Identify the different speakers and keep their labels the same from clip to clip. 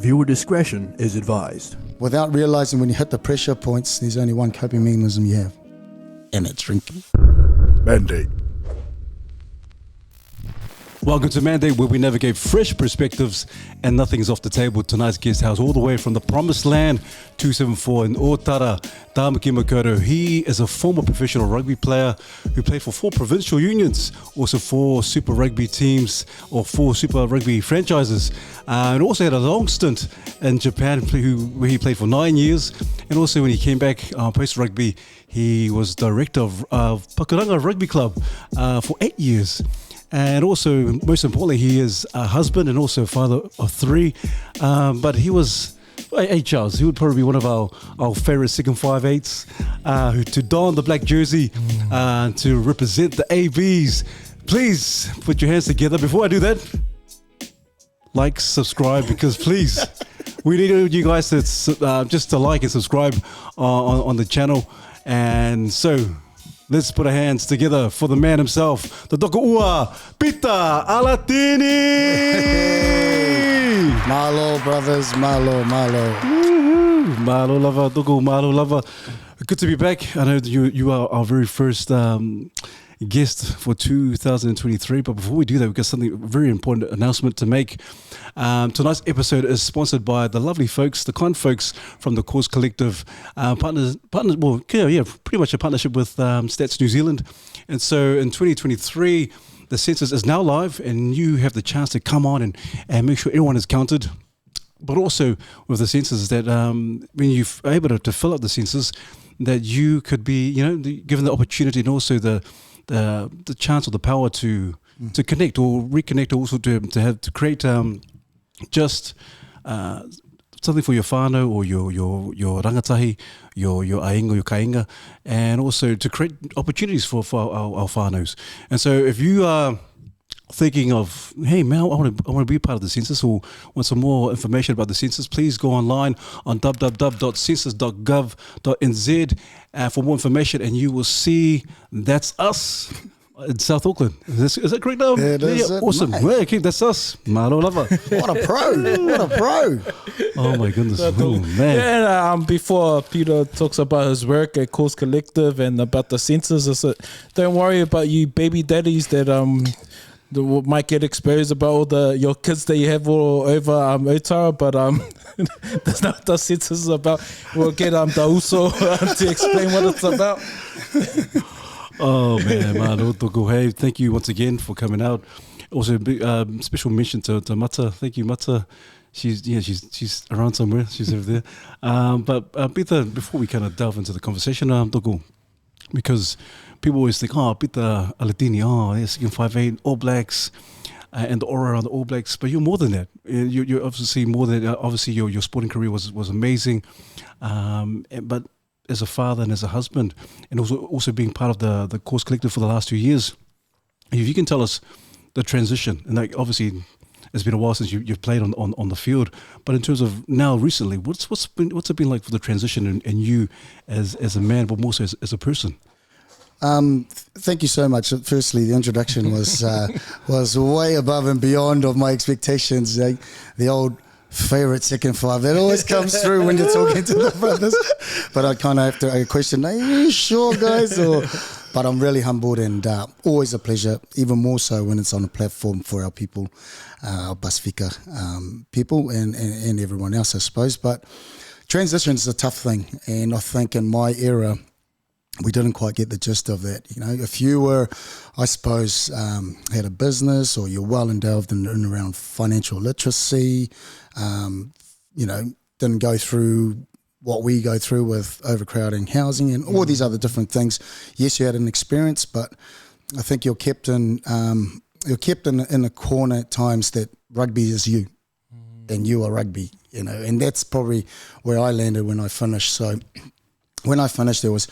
Speaker 1: Viewer discretion is advised.
Speaker 2: Without realizing when you hit the pressure points, there's only one coping mechanism you have, and it's drinking.
Speaker 1: Mandate.
Speaker 3: Welcome to Mandate, where we navigate fresh perspectives and nothing is off the table. Tonight's guest house, all the way from the Promised Land, 274 in Otara, Tamaki Makoto. He is a former professional rugby player who played for 4 provincial unions, also 4 Super Rugby teams or 4 Super Rugby franchises, and also had a long stint in Japan where he played for 9 years. And also when he came back post-rugby, he was director of Pakuranga Rugby Club for 8 years. And also, most importantly, he is a husband and also a father of 3. But he was, hey Charles, he would probably be one of our favorite second 5'8", who to don the black jersey, to represent the ABs. Please put your hands together. Before I do that, like, subscribe, because please, we need you guys to just to like and subscribe on the channel. And so, let's put our hands together for the man himself, the Doko Ua, Pita Alatini!
Speaker 2: Malo, brothers, malo.
Speaker 3: Malo lover, Doko, malo lover. Good to be back. I know you are our very first guest for 2023, but before we do that, we've got something very important announcement to make. Tonight's episode is sponsored by the lovely folks, the kind folks from the Cause Collective, pretty much a partnership with Stats New Zealand. And so in 2023, the census is now live, and you have the chance to come on and make sure everyone is counted. But also with the census, that when you're able to fill out the census, that you could be, given the opportunity and also the chance or the power to connect or reconnect, also to create just something for your whānau or your rangatahi, your ainga, your kainga, and also to create opportunities for our whānaus. And so if you are thinking of, hey Mel, I want to be part of the census, or want some more information about the census, please go online on www.census.gov.nz for more information, and you will see that's us in South Auckland. Is that correct now?
Speaker 2: It is.
Speaker 3: Awesome. Yeah, okay, that's us. Malo lava.
Speaker 2: What a pro.
Speaker 3: Oh my goodness. Oh, man.
Speaker 4: Yeah, before Peter talks about his work at Cause Collective and about the census, don't worry about you baby daddies that might get exposed about all your kids that you have all over Otara, but that's not what the census is about. We'll get the Uso to explain what it's about.
Speaker 3: Oh man, hey, thank you once again for coming out. Also, big special mention to Mata. Thank you, Mata. She's around somewhere. She's over there. But Pita, before we kind of delve into the conversation, because people always think, Pita Alatini, yes, 5'8", All Blacks, and the aura around the All Blacks. But you're more than that. You're obviously more than obviously your sporting career was amazing, but as a father and as a husband, and also being part of the Cause Collective for the last 2 years, if you can tell us the transition, and like obviously it's been a while since you've played on the field, but in terms of now recently, what's it been like for the transition and you as a man, but more so as a person?
Speaker 2: Thank you so much. Firstly, the introduction was way above and beyond of my expectations. The old favorite second 5 that always comes through when you're talking to the brothers, but I kind of have to question, are you sure, guys? But I'm really humbled, and always a pleasure, even more so when it's on a platform for our people, our Pasifika people and everyone else, I suppose. But transition is a tough thing, and I think in my era we didn't quite get the gist of that. If you were, I suppose, had a business, or you're well endowed in around financial literacy, didn't go through what we go through with overcrowding housing and all these other different things. Yes, you had an experience, but I think you're kept in a corner at times that rugby is you, and you are rugby, and that's probably where I landed when I finished. So when I finished, there was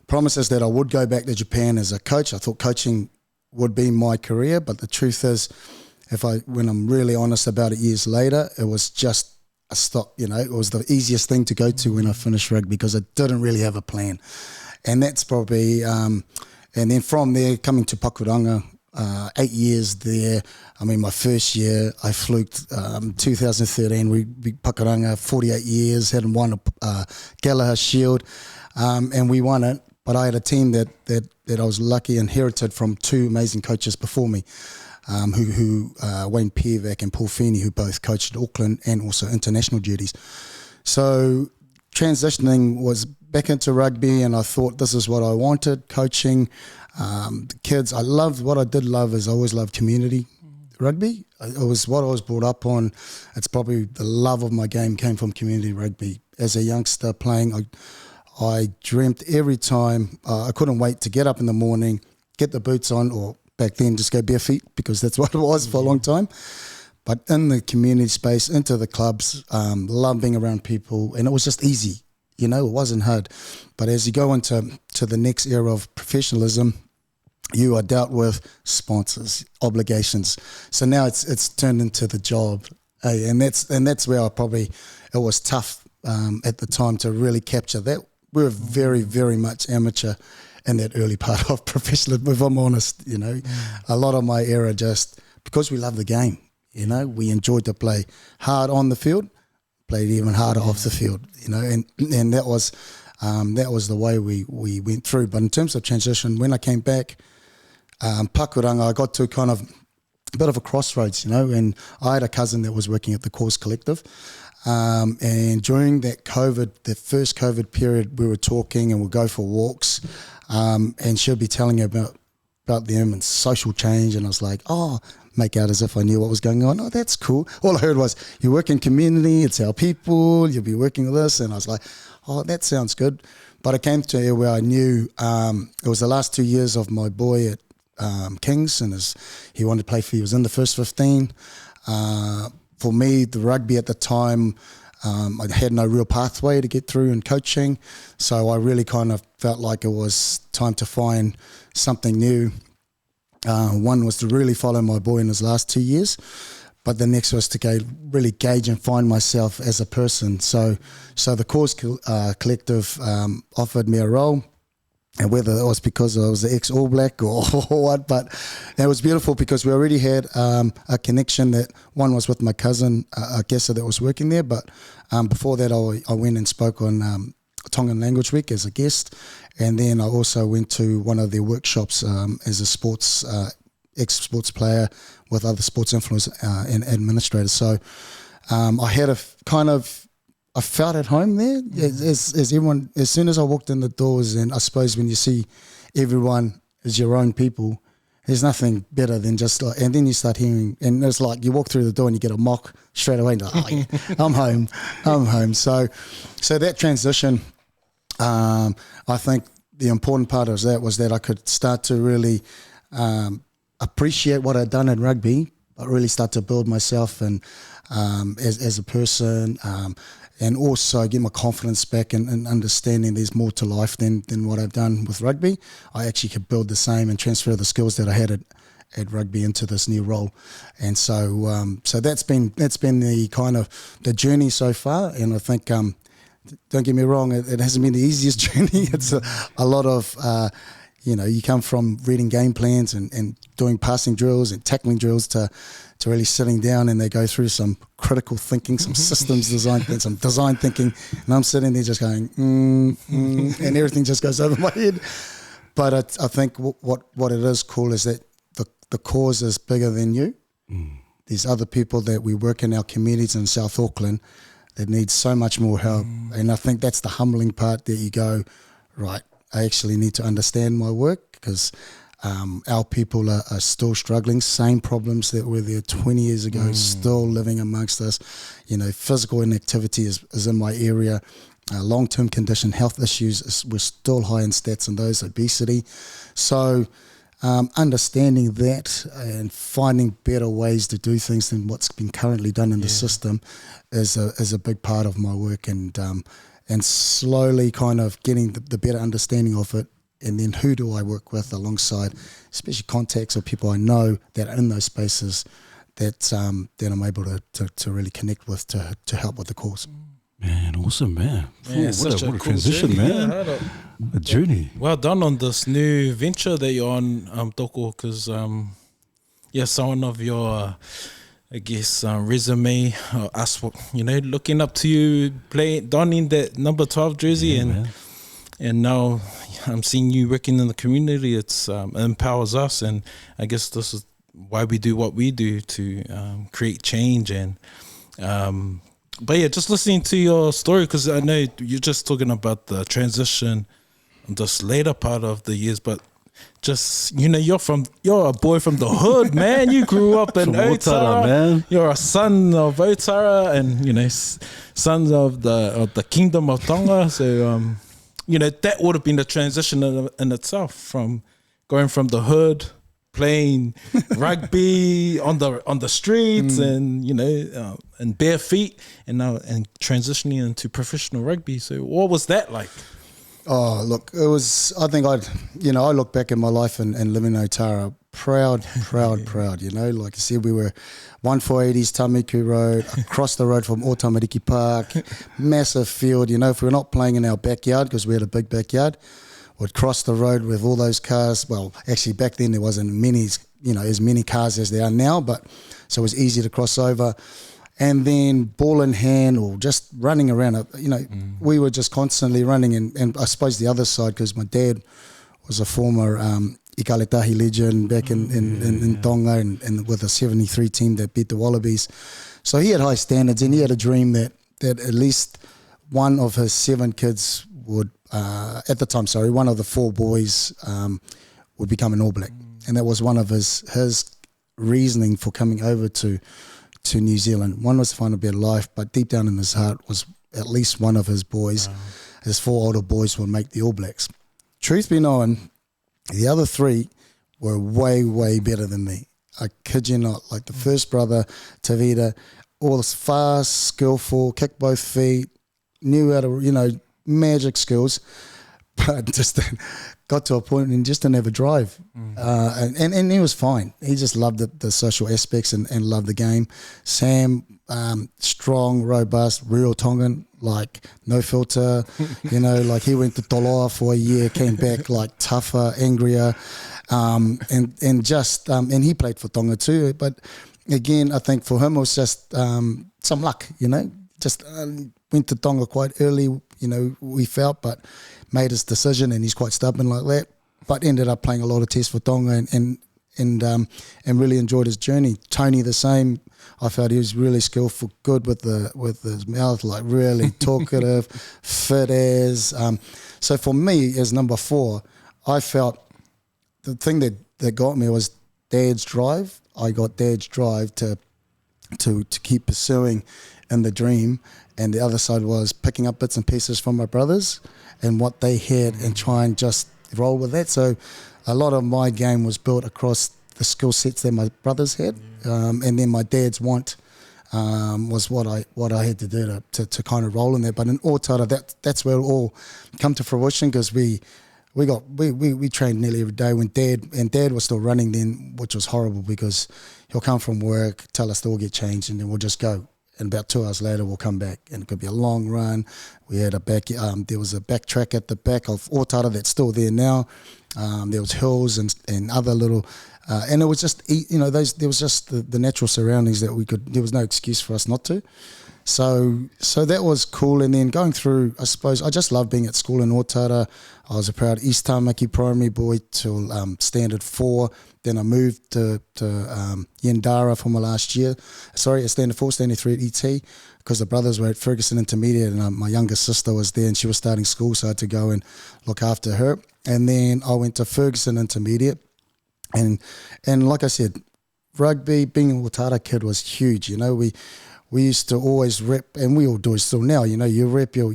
Speaker 2: promises that I would go back to Japan as a coach. I thought coaching would be my career, but the truth is, when I'm really honest about it years later, it was just a stop. It was the easiest thing to go to when I finished rugby, because I didn't really have a plan. And that's probably, and then from there, coming to Pakuranga, 8 years there. I mean, my first year, I fluked 2013. We Pakuranga, 48 years, hadn't won a Gallagher Shield, and we won it. But I had a team that I was lucky inherited from two amazing coaches before me, who Wayne Piervac and Paul Feeney, who both coached at Auckland and also international duties. So transitioning was back into rugby, and I thought this is what I wanted, coaching. The kids, what I did love is I always loved community rugby. It was what I was brought up on. It's probably the love of my game came from community rugby. As a youngster playing, I dreamt every time. I couldn't wait to get up in the morning, get the boots on, or back then just go bare feet, because that's what it was for a long time. But in the community space, into the clubs, love being around people, and it was just easy. It wasn't hard. But as you go into the next era of professionalism, you are dealt with sponsors, obligations. So now it's turned into the job, and that's where it was tough at the time to really capture that. We were very, very much amateur in that early part of professionalism, if I'm honest. A lot of my era, just because we love the game. We enjoyed to play hard on the field, played even harder off the field. And that was the way we went through. But in terms of transition, when I came back, Pakuranga, I got to kind of a bit of a crossroads, and I had a cousin that was working at the Cause Collective. And during that first COVID period, we were talking and we'd go for walks, and she'll be telling you about them and social change, and I was like, make out as if I knew what was going on. Oh, that's cool. All I heard was, you work in community, it's our people, you'll be working with this, and I was like, oh, that sounds good. But I came to where I knew it was the last 2 years of my boy at Kings, and he wanted to play he was in the first 15. For me, the rugby at the time, I had no real pathway to get through in coaching, so I really kind of felt like it was time to find something new. One was to really follow my boy in his last 2 years, but the next was to really gauge and find myself as a person. So the Cause Collective offered me a role, and whether it was because I was the ex-All Black or what, but it was beautiful because we already had a connection. That one was with my cousin, a guesser that was working there, but before that I went and spoke on Tongan Language Week as a guest, and then I also went to one of their workshops as a ex-sports player with other sports influencers and administrators. So I had I felt at home there, as everyone. As soon as I walked in the doors, and I suppose when you see everyone as your own people, there's nothing better than just like. And then you start hearing, and it's like you walk through the door and you get a mock straight away. And like, oh, yeah, I'm home. So that transition, I think the important part of that was that I could start to really appreciate what I'd done in rugby, but really start to build myself and as a person. And also get my confidence back and understanding there's more to life than what I've done with rugby. I actually could build the same and transfer the skills that I had at rugby into this new role. And so that's been the kind of the journey so far. And I think, don't get me wrong, it hasn't been the easiest journey. It's a lot of, you come from reading game plans and doing passing drills and tackling drills to really sitting down, and they go through some critical thinking, some systems design, and some design thinking, and I'm sitting there just going, and everything just goes over my head. But I think what it is cool is that the cause is bigger than you. There's other people that we work in our communities in South Auckland that need so much more help, and I think that's the humbling part, that you go, right, I actually need to understand my work, because our people are still struggling, same problems that were there 20 years ago, still living amongst us. Physical inactivity is in my area. Long-term condition health issues, we're still high in stats in those, obesity. So understanding that and finding better ways to do things than what's been currently done in the system is a big part of my work, and slowly kind of getting the better understanding of it. And then who do I work with alongside, especially contacts or people I know that are in those spaces that I'm able to really connect with to help with the cause.
Speaker 3: Man, awesome, man.
Speaker 4: Yeah,
Speaker 3: What a
Speaker 4: cool
Speaker 3: transition,
Speaker 4: journey,
Speaker 3: man. A journey.
Speaker 4: Well done on this new venture that you're on, Toko, because someone of your, I guess, resume, us, looking up to you, donning that number 12 jersey, and now I'm seeing you working in the community. It's empowers us, and I guess this is why we do what we do, to create change. And but yeah, just listening to your story, because I know you're just talking about the transition, this later part of the years, but just, you're a boy from the hood, man. You grew up in Otara,
Speaker 3: man.
Speaker 4: You're a son of Otara, and sons of the kingdom of Tonga. So that would have been the transition in itself, from going from the hood, playing rugby on the streets, and bare feet, and now transitioning into professional rugby. So what was that like?
Speaker 2: Oh, look, it was, I think I look back at my life and living in Otara, proud. Like I said, we were 1480s Tamiku Road, across the road from Otamariki Park, massive field. If we're not playing in our backyard, because we had a big backyard, we'd cross the road with all those cars. Well, actually back then there wasn't as many cars as there are now, but so it was easy to cross over. And then ball in hand, or just running around, we were just constantly running. And I suppose the other side, because my dad was a former Ikaletahi legend back in Tonga, and with a 73 team that beat the Wallabies. So he had high standards, and he had a dream that at least one of his 7 kids would, at the time, one of the 4 boys would become an All Black. And that was one of his reasoning for coming over to New Zealand. One was to find a better life, but deep down in his heart was at least one of his boys, his 4 older boys, would make the All Blacks. Truth be known, the other 3 were way, way better than me. I kid you not. Like the first brother, Tavita, all this fast, skillful, kick both feet, knew how to, magic skills, but just got to a point and just didn't have a drive. And he was fine. He just loved the social aspects and loved the game. Sam, strong, robust, real Tongan, like no filter, like he went to Toloa for a year, came back like tougher, angrier, and he played for Tonga too. But again, I think for him it was just some luck, just went to Tonga quite early, we felt, but made his decision, and he's quite stubborn like that, but ended up playing a lot of tests for Tonga and really enjoyed his journey. Tony the same. I felt he was really skillful, good with his mouth, like really talkative, fit as. So for me, as number 4, I felt the thing that got me was Dad's drive. I got Dad's drive to keep pursuing in the dream, and the other side was picking up bits and pieces from my brothers and what they had, and try and just roll with that. So a lot of my game was built across the skill sets that my brothers had, and then my dad's want was what I had to do to kind of roll in there. But in Otara, that's where it all come to fruition, because we trained nearly every day when Dad was still running then, which was horrible, because he'll come from work, tell us to all get changed, and then we'll just go. And about 2 hours later, we'll come back, and it could be a long run. We had there was a backtrack at the back of Otara that's still there now. There was hills and other little, and it was just, there was just the natural surroundings that there was no excuse for us not to. So that was cool. And then going through, I suppose, I just loved being at school in Otara. I was a proud East Tamaki primary boy till standard 4. Then I moved to Yandara for my last year. Sorry, at standard 4, standard 3 at ET, because the brothers were at Ferguson Intermediate, and my younger sister was there, and she was starting school, so I had to go and look after her. And then I went to Ferguson Intermediate, and like I said, rugby, being an Otara kid was huge. We used to always rep, and we all do it still now, you rep your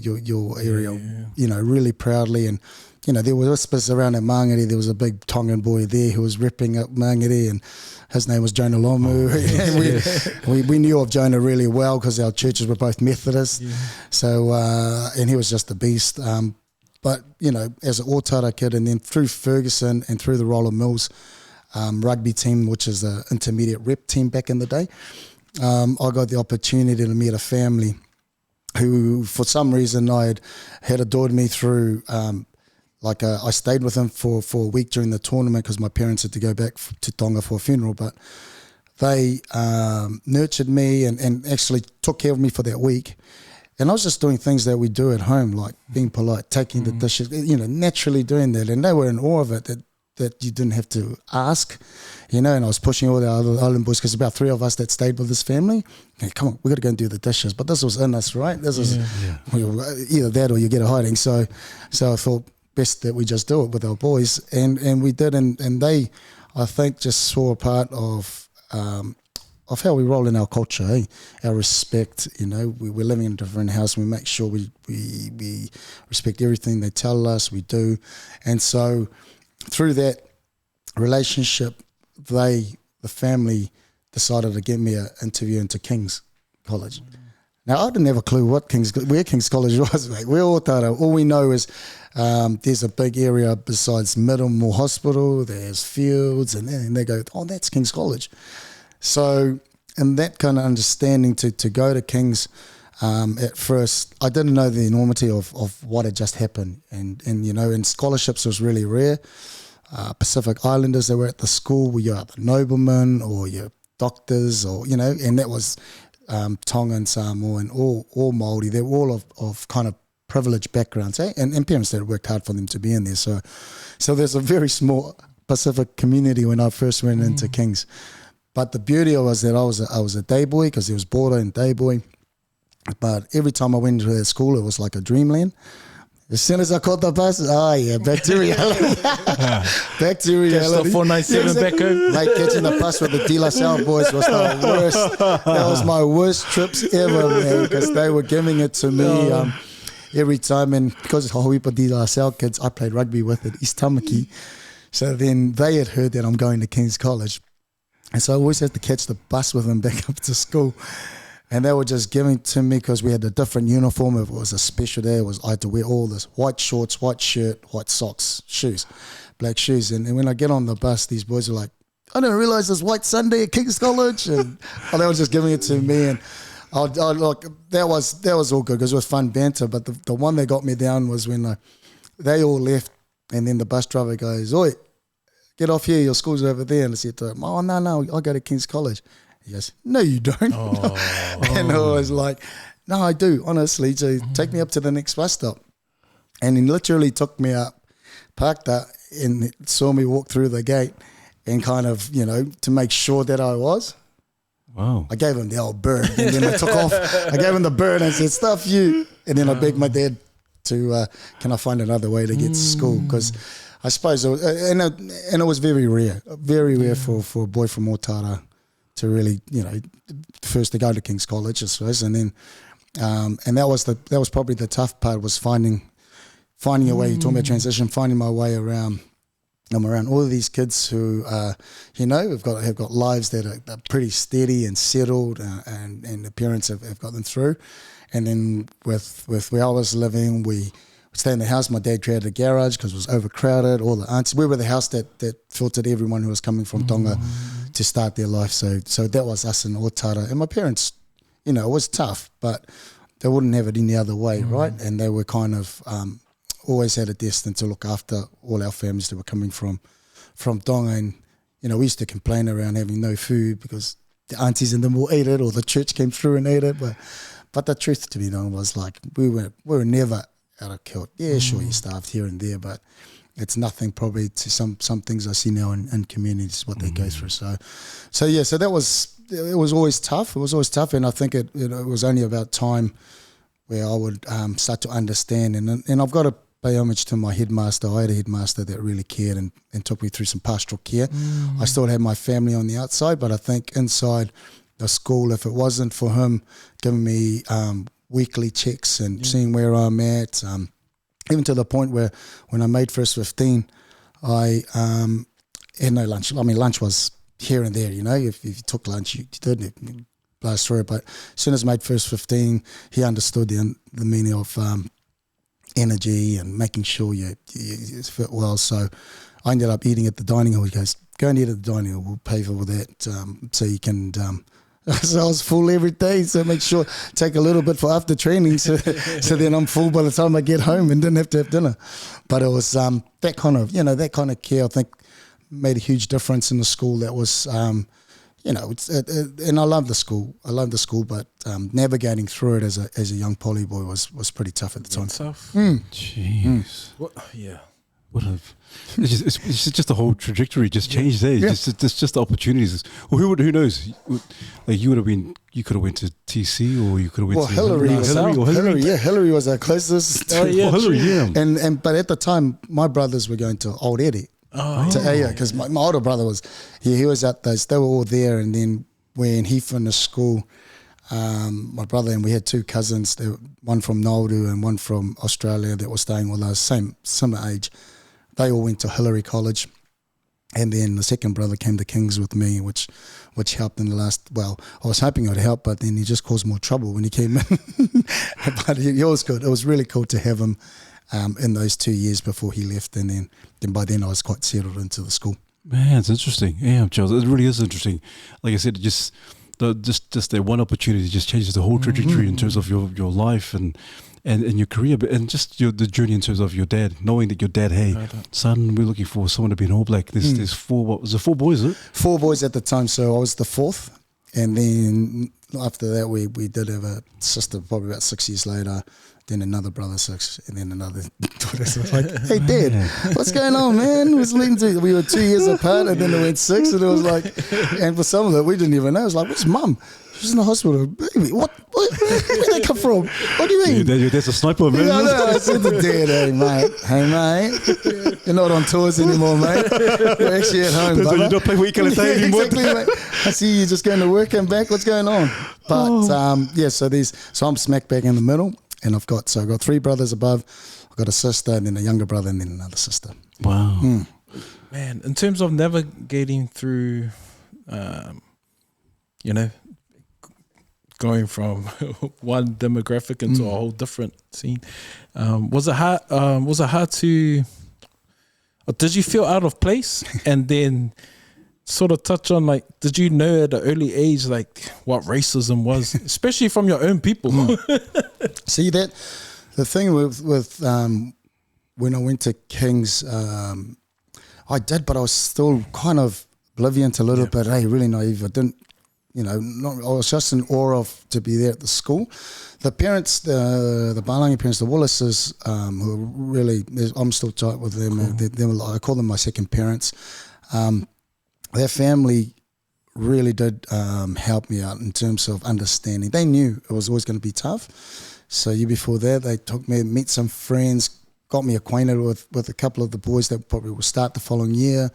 Speaker 2: area, really proudly. And, there were whispers around at Mangere. There was a big Tongan boy there who was repping up Mangere, and his name was Jonah Lomu. We knew of Jonah really well because our churches were both Methodist. Yeah. So, and he was just a beast. But, as an Otara kid, and then through Ferguson and through the Roller Mills rugby team, which is the intermediate rep team back in the day, I got the opportunity to meet a family who, for some reason, I had adored me through Like I stayed with him for a week during the tournament because my parents had to go back to Tonga for a funeral, but they nurtured me and actually took care of me for that week. And I was just doing things that we do at home, like being polite, taking the dishes, naturally doing that. And they were in awe of it, that you didn't have to ask, and I was pushing all the other island boys because about 3 of us that stayed with this family. Hey, come on, we got to go and do the dishes. But this was in us, right? This was either that or you get a hiding. So I thought best that we just do it with our boys, and we did, and they, I think, just saw a part of how we roll in our culture, our respect. We're living in a different house. We make sure we respect everything they tell us. We do, and so through that relationship, the family decided to get me an interview into King's College. Now, I didn't have a clue where King's College was, mate. We're Otara. All we know is there's a big area besides Middlemore Hospital, there's fields, and they go, oh, that's King's College. So, in that kind of understanding to go to King's, at first, I didn't know the enormity of what had just happened. And scholarships was really rare. Pacific Islanders that were at the school were either noblemen or your doctors and that was Tongan, Samoa, and all Māori. They were all of kind of privileged backgrounds, and parents that had worked hard for them to be in there. So there's a very small Pacific community when I first went into King's. But the beauty was that I was a day boy because there was border and day boy. But every time I went to that school, it was like a dreamland. As soon as I caught the bus, back to reality. Back to reality.
Speaker 4: Catch the 497 back home.
Speaker 2: Mate, catching the bus with the De La Salle boys was the worst. That was my worst trips ever, man, because they were giving it to me every time. And because it's Hawipa De La Salle kids, I played rugby with at East Tamaki. So then they had heard that I'm going to King's College. And so I always had to catch the bus with them back up to school. And they were just giving to me because we had a different uniform. If it was a special day, I had to wear all this white shorts, white shirt, white socks, shoes, black shoes. And when I get on the bus, these boys are like, I didn't realize it's White Sunday at King's College. And they were just giving it to me. And that was all good because it was fun banter. But the one that got me down was when they all left. And then the bus driver goes, oi, get off here, your school's over there. And I said to him, oh, no, I go to King's College. He goes, no, you don't. And I was like, no, I do, honestly. So take me up to the next bus stop. And he literally took me up, parked up, and saw me walk through the gate and kind of, to make sure that I was.
Speaker 3: Wow.
Speaker 2: I gave him the old bird. And then I took off. I gave him the bird and said, stuff you. And then I begged my dad to, can I find another way to get to school? Because I suppose, and it was very rare for a boy from Otara to really, first to go to King's College, I suppose, and then, and that was probably the tough part, was finding a way. You're talking about transition, finding my way around. I'm around all of these kids who, have got lives that are pretty steady and settled, and the parents have got them through. And then with where I was living, we stay in the house. My dad created a garage because it was overcrowded. All the aunts, we were the house that filtered everyone who was coming from Tonga to start their life. So that was us in Otara. And my parents, it was tough, but they wouldn't have it any other way, right? And they were kind of always had a destined to look after all our families that were coming from Tonga. And, we used to complain around having no food because the aunties in them will eat it, or the church came through and ate it. But the truth, to be known, was like we were never out of kilt. Yeah, sure, you starved here and there, but it's nothing probably to some things I see now in communities, what they go through. So that it was always tough. It was always tough, and I think it was only about time where I would start to understand. And I've got to pay homage to my headmaster. I had a headmaster that really cared and took me through some pastoral care. I still had my family on the outside, but I think inside the school, if it wasn't for him giving me weekly checks and seeing where I'm at, even to the point where when I made first 15, I had no lunch. I mean, lunch was here and there, if you took lunch, you did blast through it. But as soon as I made first 15, he understood the meaning of energy and making sure you fit well. So I ended up eating at the dining hall. He goes, go and eat at the dining hall. We'll pay for that so you can So I was full every day. So make sure take a little bit for after training, so then I'm full by the time I get home and didn't have to have dinner. But it was that kind of care, I think, made a huge difference in the school. That was and I love the school. But navigating through it as a young poly boy was pretty tough at the time.
Speaker 4: Tough.
Speaker 3: Jeez.
Speaker 4: What? Yeah.
Speaker 3: What have it's just the whole trajectory just changed there.
Speaker 2: Yeah.
Speaker 3: Just the opportunities. Well, who knows? Like you could have went to TC, or you could have went to
Speaker 2: Hillary was our closest.
Speaker 4: Oh, yeah,
Speaker 3: Hillary, yeah.
Speaker 2: But at the time, my brothers were going to Old Eddie. To AO, because my older brother was, he was at those, they were all there. And then when he finished school, my brother and we had two cousins, one from Nauru and one from Australia that were staying with us, similar age. They all went to Hillary College. And then the second brother came to King's with me, which helped in the last, well, I was hoping it would help, but then he just caused more trouble when he came in. But he was good. It was really cool to have him in those 2 years before he left, and then by then I was quite settled into the school.
Speaker 3: Man, it's interesting. Yeah, Charles, it really is interesting. Like I said, just that one opportunity just changes the whole trajectory in terms of your life and your career, and just the journey in terms of your dad, knowing that your dad, hey, son, we're looking for someone to be an All Black. There's four boys, is it?
Speaker 2: 4 boys at the time, so I was the fourth, and then after that we did have a sister probably about 6 years later. Then another brother 6, and then another daughter. So I was like, hey, Dad, what's going on, man? We were 2 years apart, and then it went 6, and it was like, and for some of it, we didn't even know. It was like, what's Mum? She's in the hospital. Baby, what? Where did they come from? What do you mean?
Speaker 3: Your dad's a sniper, man.
Speaker 2: Yeah, I said to Dad, hey, mate, you're not on tours anymore, mate. You're actually at home, brother.
Speaker 3: You don't play weekend anymore.
Speaker 2: Exactly, mate. I see you just going to work and back. What's going on? But, so I'm smack bang in the middle. And I've got 3 brothers above. I've got a sister, and then a younger brother, and then another sister.
Speaker 3: Wow.
Speaker 4: Man, in terms of navigating through, going from one demographic into a whole different scene, was it hard? To? Or did you feel out of place? And then sort of touch on, like, did you know at an early age, like, what racism was, especially from your own people?
Speaker 2: See, that the thing with when I went to King's, I did, but I was still kind of oblivious a little bit. Hey, really naive. I didn't, I was just in awe of to be there at the school. The parents, the Balangi parents, the Wallaces, who are really, I'm still tight with them. Cool. I call them my second parents. Their family really did help me out in terms of understanding. They knew it was always going to be tough. So before that, they took me to meet some friends, got me acquainted with a couple of the boys that probably will start the following year.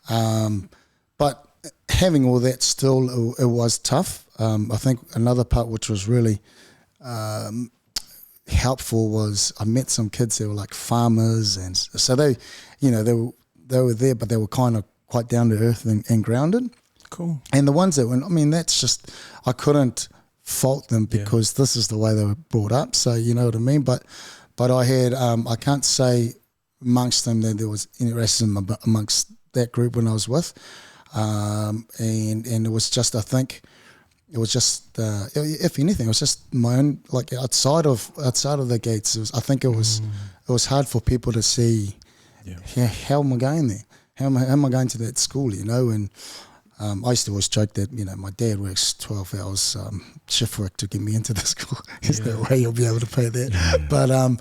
Speaker 2: But having all that still, it was tough. I think another part which was really helpful was I met some kids that were like farmers, and so they were there, but they were kind of quite down to earth and grounded.
Speaker 4: Cool.
Speaker 2: And the ones that went, that's just, I couldn't fault them because this is the way they were brought up. So you know what I mean. But I had, I can't say amongst them that there was any racism amongst that group when I was with. And it was just, I think, it was just, if anything, it was just my own, like outside of the gates. I think it was hard for people to see. How am I going there? How am I going to that school, And I used to always joke that, my dad works 12 hours shift work to get me into the school. There's no way he'll be able to pay that. Yeah.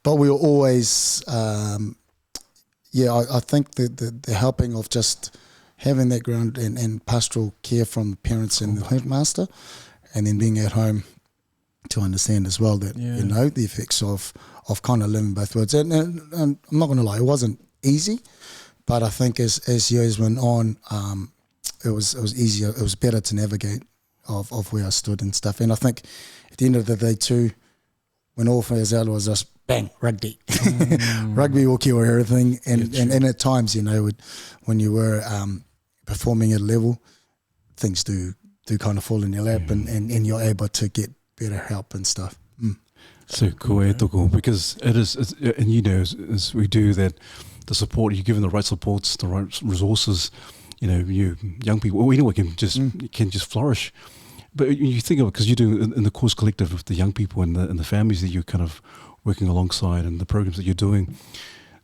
Speaker 2: But we were always, I think the helping of just having that ground and pastoral care from the parents and the headmaster, and then being at home to understand as well that, the effects of kind of living both worlds. And I'm not going to lie, it wasn't easy. But I think as years went on, it was easier. It was better to navigate of where I stood and stuff. And I think at the end of the day too, when all was out, it was just bang, rugby. Rugby will kill everything. And at times, when you were performing at a level, things do kind of fall in your lap, and you're able to get better help and stuff.
Speaker 3: So cool, because it is, and as we do that. The support, you're given the right supports, the right resources, you young people, or anyone can just flourish. But you think of it, because you do in the course collective with the young people and the families that you're kind of working alongside and the programs that you're doing.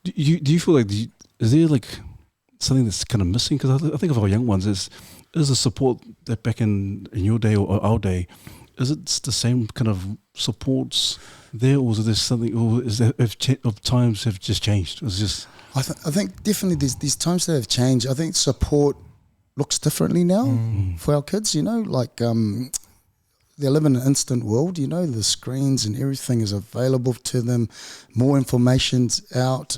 Speaker 3: Do you feel like, is there like something that's kind of missing? Because I think of our young ones, is the support that back in your day or our day, is it the same kind of supports there, or is there something, or is there, if times have just changed? It's just...
Speaker 2: I think definitely these times that have changed. I think support looks differently now for our kids, you know, like they live in an instant world, you know, the screens and everything is available to them, more information's out,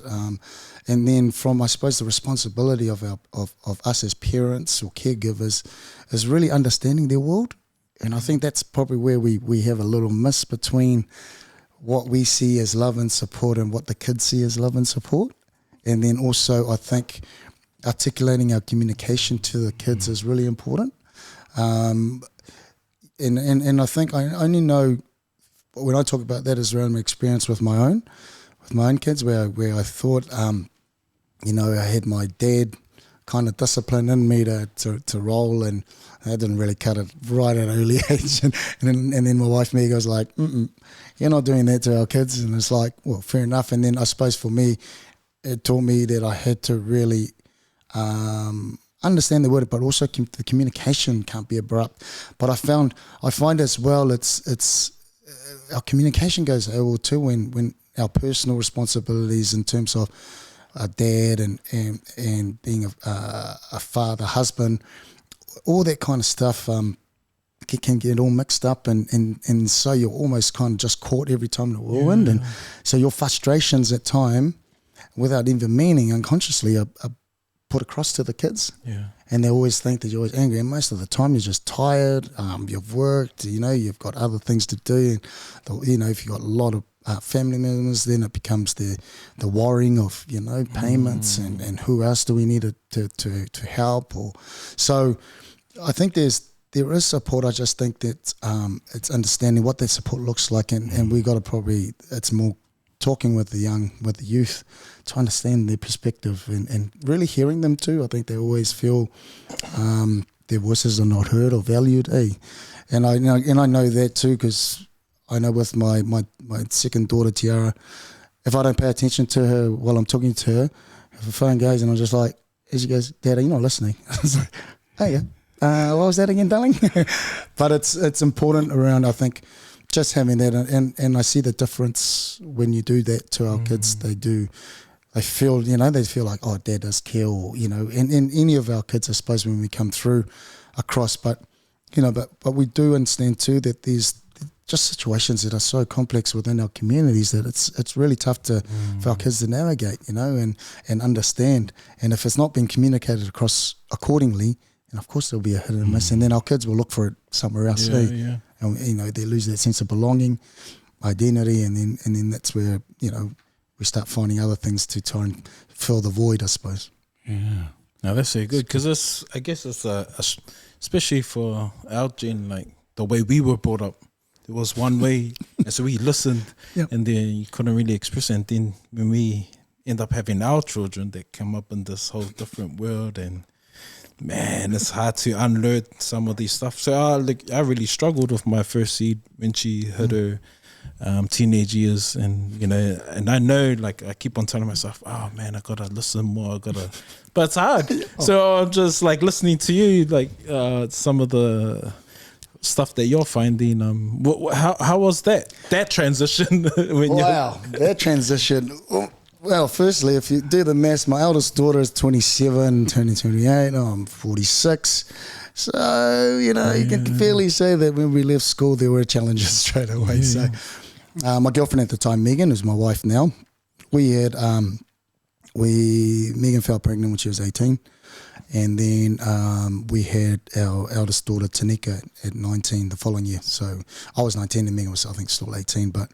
Speaker 2: and then from, I suppose, the responsibility of us as parents or caregivers is really understanding their world. And I think that's probably where we have a little miss between what we see as love and support and what the kids see as love and support. And then also, I think articulating our communication to the kids is really important. And I think I only know, when I talk about that, is around my experience with my own kids, where I thought, you know, I had my dad kind of discipline in me to roll, and I didn't really cut it right at an early age. And then my wife, me, goes like, you're not doing that to our kids. And it's like, well, fair enough. And then I suppose for me, it taught me that I had to really understand the word, but also the communication can't be abrupt. But I find as well, it's our communication goes AWOL too when our personal responsibilities in terms of a dad and being a father, husband, all that kind of stuff can get all mixed up, and so you're almost kind of just caught every time in the whirlwind, and so your frustrations at time, without even meaning, unconsciously are put across to the kids. Yeah. And they always think that you're always angry, and most of the time you're just tired, you've worked, you know, you've got other things to do, and you know, if you've got a lot of family members, then it becomes the worrying of, you know, payments and who else do we need to help, or so I think there is support. I just think that it's understanding what that support looks like, and we got to probably, it's more talking with the youth to understand their perspective and really hearing them too. I think they always feel their voices are not heard or valued. And I know that too, because I know with my second daughter Tiara, if I don't pay attention to her while I'm talking to her, if the phone goes and I'm just like, as she goes, Dad, are you not listening? I was like, oh yeah, what was that again, darling? But it's important around, I think, just having that, and I see the difference when you do that to our kids. They feel like, oh, Dad does care, or, you know, and any of our kids, I suppose, when we come through across, but you know, but we do understand too that there's just situations that are so complex within our communities that it's really tough for our kids to navigate, you know, and understand. And if it's not being communicated across accordingly, and of course there'll be a hit and miss, and then our kids will look for it somewhere else. And you know, they lose that sense of belonging, identity, and then that's where, you know, we start finding other things to try and fill the void, I suppose.
Speaker 4: Yeah. Now that's very good, because I guess it's especially for our gen, like the way we were brought up. There was one way, and so we listened, and then you couldn't really express it. And then when we end up having our children that come up in this whole different world, and man, it's hard to unlearn some of these stuff. So I really struggled with my first seed when she hit her teenage years, and you know, and I know, like, I keep on telling myself, oh man, I gotta listen more, but it's hard. So I'm just like listening to you, like some of the stuff that you're finding. How was that transition?
Speaker 2: That transition. Well, firstly, if you do the maths, my eldest daughter is 27, turning 28. I'm 46. So, you know, you can fairly say that when we left school, there were challenges straight away. So, my girlfriend at the time, Megan, who's my wife now, Megan fell pregnant when she was 18. And then we had our eldest daughter, Tanika, at 19 the following year. So I was 19 and Megan was, I think, still 18. But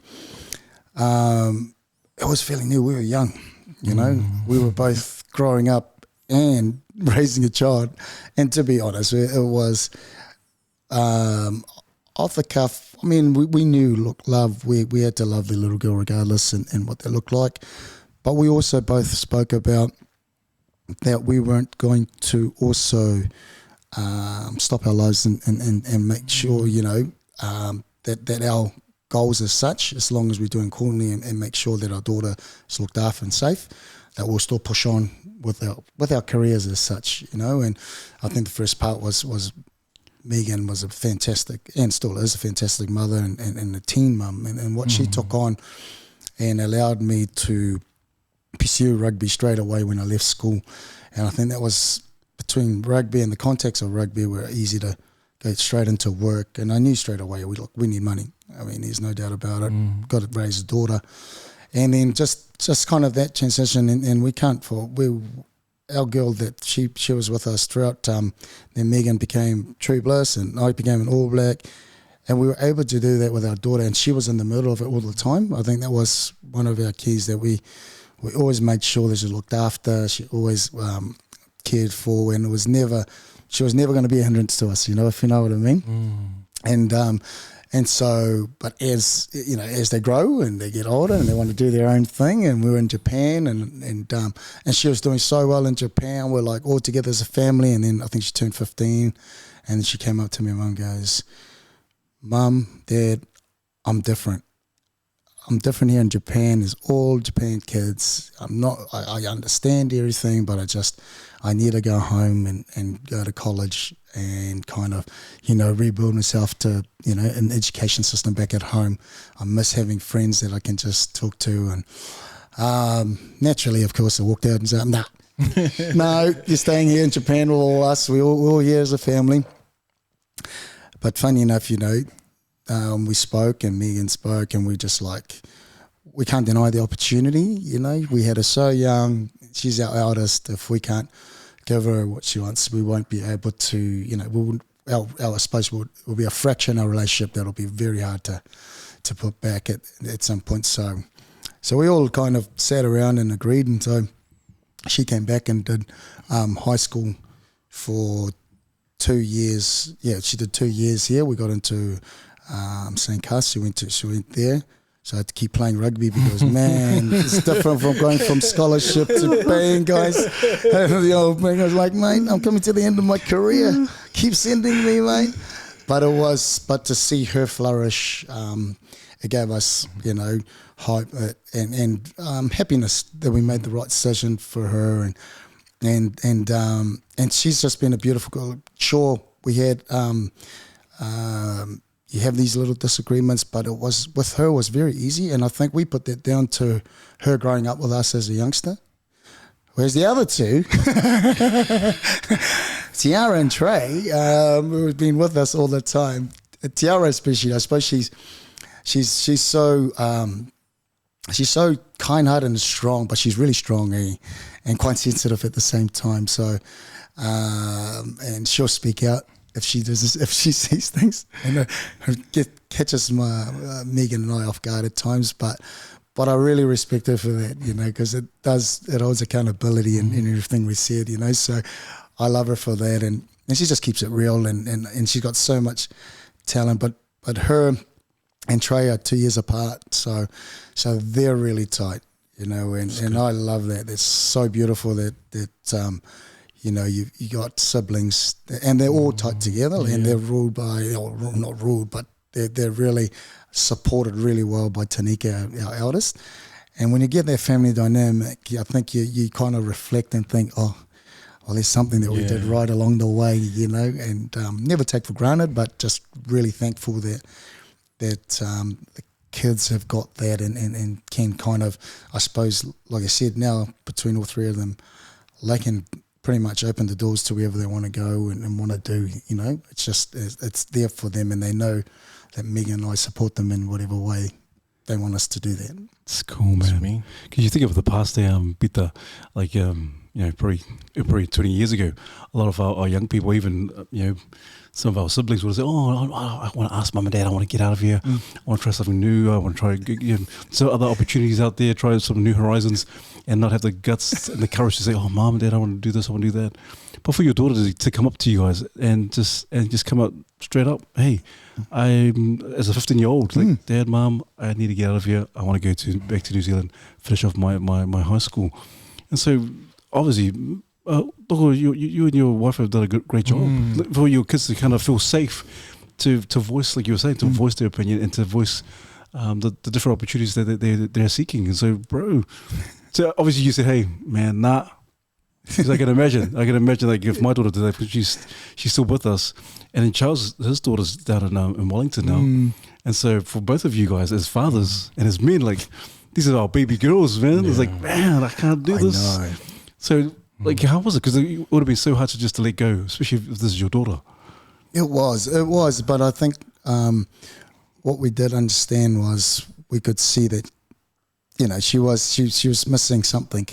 Speaker 2: it was fairly new. We were young, you know. We were both growing up and raising a child. And to be honest, it was off the cuff. I mean, we knew, look, love, we had to love the little girl regardless and what they looked like. But we also both spoke about that we weren't going to also stop our lives and make sure, that our goals as such, as long as we're doing accordingly and make sure that our daughter is looked after and safe, that we'll still push on with our careers as such, and I think the first part was Megan was a fantastic, and still is a fantastic mother and a teen mum, and what she took on and allowed me to pursue rugby straight away when I left school. And I think that was between rugby and the context of rugby were easy to go straight into work. And I knew straight away, we need money. I mean, there's no doubt about it. Got to raise a daughter. And then just kind of that transition, and we can't, our girl that she was with us throughout, then Megan became True Bliss and I became an All Black. And we were able to do that with our daughter, and she was in the middle of it all the time. I think that was one of our keys, that we always made sure that she looked after, she always cared for, and she was never going to be a hindrance to us, if you know what I mean. And so, but as they grow and they get older and they want to do their own thing, and we were in Japan, and she was doing so well in Japan. We're like all together as a family, and then I think she turned 15, and then she came up to me, Mum goes, Mum, Dad, I'm different. I'm different here in Japan. There's all Japan kids. I understand everything, but I need to go home and go to college and kind of, rebuild myself to, an education system back at home. I miss having friends that I can just talk to. And naturally, of course, I walked out and said, nah, no, you're staying here in Japan with all us. We're all here as a family. But funny enough, we spoke and Megan spoke, and we just we can't deny the opportunity. We had her so young. She's our eldest. If we can't give her what she wants, we won't be able to, I suppose will be a fraction of our relationship that'll be very hard to put back at some point. So we all kind of sat around and agreed, and so she came back and did high school for 2 years. Yeah, she did 2 years here. We got into St. Cuss. She went there. So I had to keep playing rugby because, man, it's different from going from scholarship to paying, guys. And the old man was like, mate, I'm coming to the end of my career. Keep sending me, mate. But to see her flourish, it gave us, hope and happiness that we made the right decision for her. And she's just been a beautiful girl. Sure, we had you have these little disagreements, but with her was very easy, and I think we put that down to her growing up with us as a youngster. Whereas the other two, Tiara and Trey, who've been with us all the time. Tiara especially, I suppose she's so kind-hearted and strong, but she's really strong, and quite sensitive at the same time. So, and she'll speak out if she sees things, and catches Megan and I off guard at times. But I really respect her for that, because it holds accountability in everything we said, So I love her for that, and she just keeps it real, and she's got so much talent. But her and Trey are 2 years apart, so they're really tight, and I love that. It's so beautiful that you got siblings, and they're all tight together, and they're ruled by, not ruled, but they're really supported really well by Tanika, our eldest. And when you get that family dynamic, I think you kind of reflect and think, well, there's something that we did right along the way, and never take for granted, but just really thankful that the kids have got that and can kind of, I suppose, like I said, now between all three of them, they can pretty much open the doors to wherever they want to go and want to do, It's just, it's there for them, and they know that Megan and I support them in whatever way they want us to do that.
Speaker 3: It's cool, man. Because you think of the past day, Pita, probably 20 years ago, a lot of our young people, even, some of our siblings would say, I want to ask Mum and Dad, I want to get out of here. I want to try something new. I want to try some other opportunities out there, try some new horizons, and not have the guts and the courage to say, Mom and Dad, I want to do this, I want to do that. But for your daughter to come up to you guys and just come out straight up, hey, I'm, as a 15-year-old, like, Dad, Mom, I need to get out of here. I want to go back to New Zealand, finish off my high school. And so obviously you and your wife have done a great job for your kids to kind of feel safe to voice, like you were saying, to voice their opinion and to voice the different opportunities that they're seeking. And so, bro, so obviously you said, hey, man, nah. Because I can imagine, like if my daughter did that, because she's still with us, and then Charles, his daughter's down in Wellington now, and so for both of you guys as fathers and as men, like these are our baby girls, man. It's like, man, I can't do this.
Speaker 2: I know.
Speaker 3: So, like, how was it? Because it would have been so hard to just to let go, especially if this is your daughter.
Speaker 2: It was, but I think what we did understand was we could see that, you know, she was missing something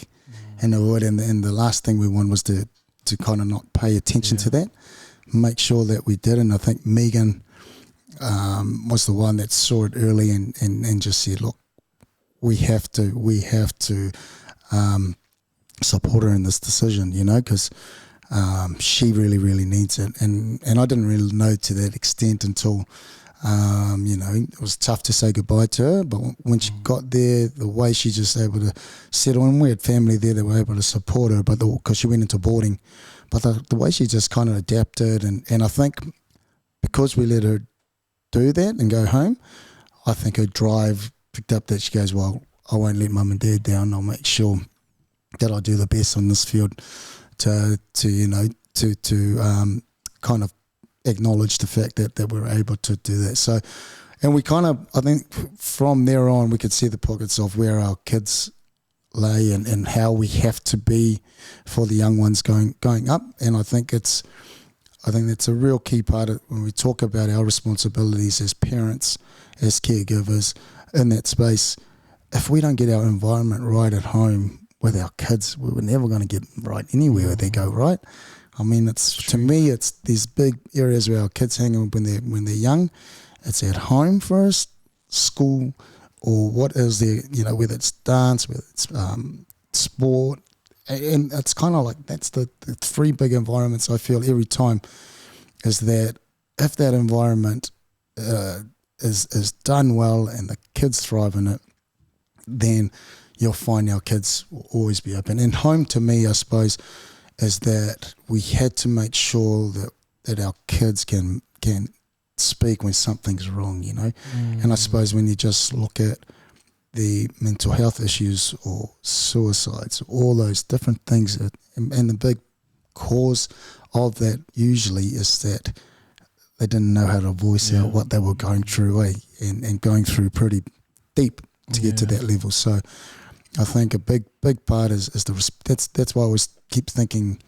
Speaker 2: in the wood, and the last thing we wanted was to kind of not pay attention to that, make sure that we did. And I think Megan was the one that saw it early and just said, look, we have to support her in this decision, you know, because she really, really needs it. And I didn't really know to that extent until, you know, it was tough to say goodbye to her. But when she got there, the way she just able to settle in, we had family there that were able to support her, but because she went into boarding. But the way she just kind of adapted, and I think because we let her do that and go home, I think her drive picked up that she goes, well, I won't let mum and dad down. I'll make sure that I do the best on this field to you know, to kind of acknowledge the fact that we're able to do that. So, and we kind of, I think from there on, we could see the pockets of where our kids lay and how we have to be for the young ones going up. And I think that's a real key part of when we talk about our responsibilities as parents, as caregivers in that space. If we don't get our environment right at home with our kids, we're never going to get right anywhere they go, right? I mean, to me, it's these big areas where our kids hang on when they're young. It's at home first, school, or what is there, you know, whether it's dance, whether it's sport. And it's kind of like that's the three big environments I feel every time is that if that environment is done well and the kids thrive in it, then you'll find our kids will always be open. And home to me, I suppose, is that we had to make sure that our kids can speak when something's wrong, you know. And I suppose when you just look at the mental health issues or suicides, all those different things, and the big cause of that usually is that they didn't know how to voice out what they were going through, and going through pretty deep to get to that level. So I think a big part is that's why I always keep thinking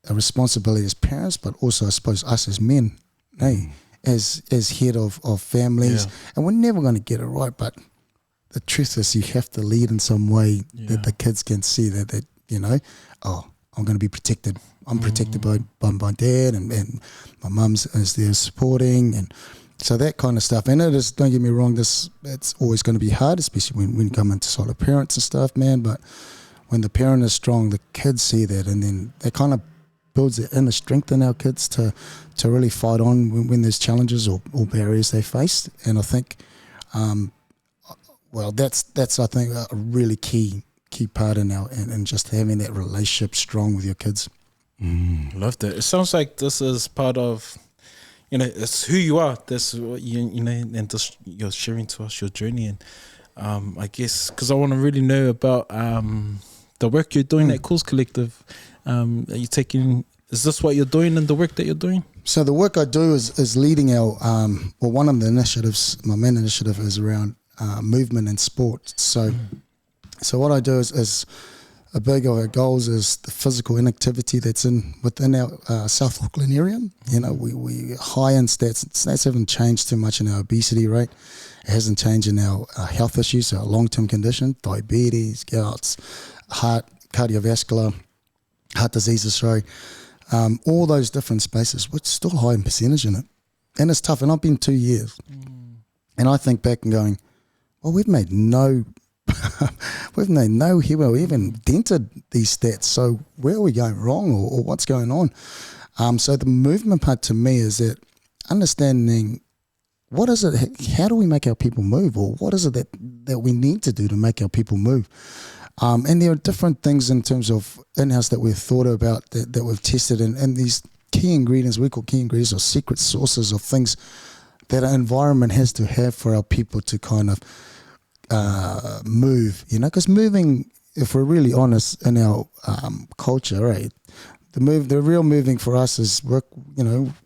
Speaker 2: a responsibility as parents, but also I suppose us as men, as head of families, and we're never going to get it right. But the truth is, you have to lead in some way that the kids can see that you know, oh, I'm going to be protected. I'm protected by my dad, and my mum's is there supporting, and so that kind of stuff. And it is, don't get me wrong, it's always going to be hard, especially when you come into solo parents and stuff, man. But when the parent is strong, the kids see that, and then that kind of builds the inner strength in our kids to really fight on when there's challenges or barriers they face. And I think, well, that's I think a really key part in just having that relationship strong with your kids.
Speaker 4: Love that. It sounds like this is part of, you know, it's who you are. That's what you know, and just you're sharing to us your journey. And I guess because I want to really know about the work you're doing at Cause Collective. Are you taking? Is this what you're doing in the work that you're doing?
Speaker 2: So the work I do is leading our well, one of the initiatives. My main initiative is around movement and sport. So what I do is a big of our goals is the physical inactivity that's within our South Auckland area. You know, we high in stats. Stats haven't changed too much in our obesity rate. It hasn't changed in our health issues, our long-term condition, diabetes, gouts, heart, cardiovascular, heart diseases, sorry. All those different spaces, which is still high in percentage in it. And it's tough. And I've been 2 years. And I think back and going, well, we've made no hero. We haven't dented these stats. So where are we going wrong, or what's going on? So the movement part to me is that understanding what is it, how do we make our people move, or what is it that we need to do to make our people move? And there are different things in terms of in-house that we've thought about, that we've tested, and these key ingredients, we call key ingredients, or secret sources of things that our environment has to have for our people to kind of move, because moving, if we're really honest in our culture, right, the real moving for us is work,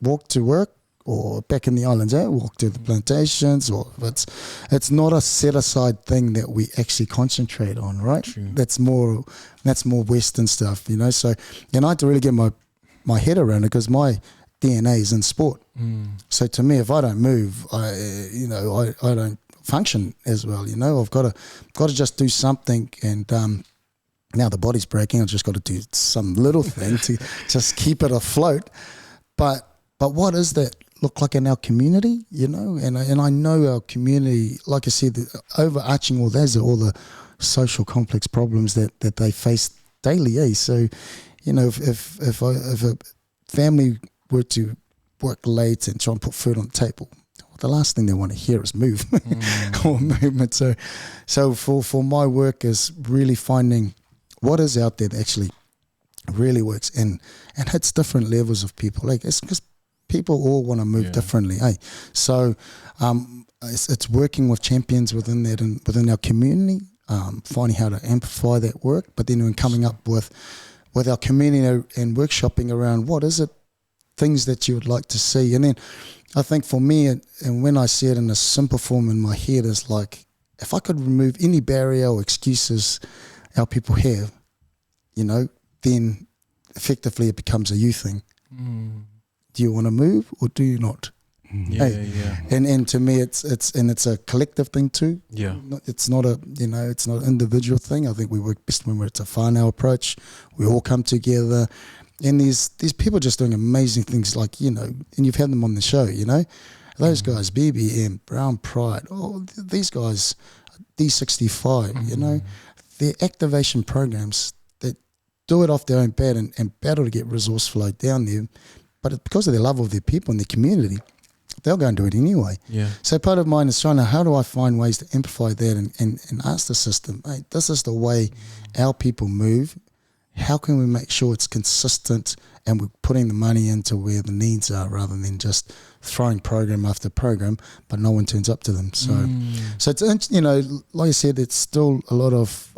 Speaker 2: walk to work, or back in the islands, walk to the plantations, or it's not a set aside thing that we actually concentrate on, right?
Speaker 4: True.
Speaker 2: That's more Western stuff, So, and I had to really get my head around it, because my DNA is in sport. So to me, if I don't move, I don't function as well. I've got to just do something, and now the body's breaking. I've just got to do some little thing to just keep it afloat. But what does that look like in our community? And I know our community, like I said, the overarching all those are all the social complex problems that they face daily. So, if a family were to work late and try and put food on the table, the last thing they want to hear is move or movement. So for my work is really finding what is out there that actually really works and hits different levels of people. Like, it's because people all want to move differently. So it's working with champions within that and within our community, finding how to amplify that work, but then when coming up with our community and workshopping around what is it, things that you would like to see. And then I think for me, and when I see it in a simple form in my head, is like, if I could remove any barrier or excuses our people have, then effectively it becomes a you thing. Do you want to move or do you not? And to me, it's a collective thing too. It's not it's not an individual thing. I think we work best when it's a whānau approach. We all come together, and these people just doing amazing things, like, and you've had them on the show, those guys, BBM, Brown Pride, these guys, D65, their activation programs that do it off their own bat and battle to get resource flow down there, but because of their love of their people and their community, they'll go and do it anyway. So part of mine is trying to, how do I find ways to amplify that and ask the system, hey, this is the way our people move. How can we make sure it's consistent and we're putting the money into where the needs are, rather than just throwing program after program, but no one turns up to them. So it's, like I said, it's still a lot of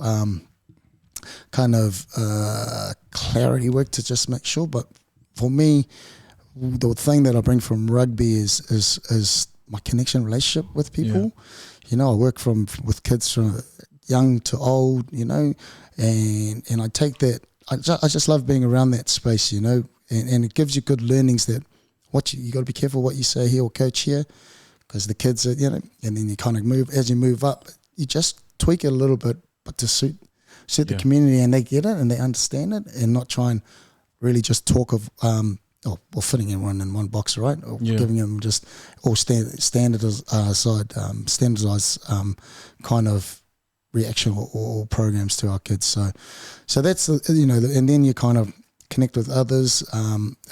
Speaker 2: clarity work to just make sure. But for me, the thing that I bring from rugby is my connection relationship with people. I work with kids from young to old, and I take that. I just love being around that space, and it gives you good learnings that you got to be careful what you say here or coach here, because the kids are, and then you kind of move, as you move up, you just tweak it a little bit, but to suit the community, and they get it and they understand it, and not try and really just talk of, or fitting everyone in one box, right? Or giving them just all standardized kind of reaction or programs to our kids. So that's, and then you kind of connect with others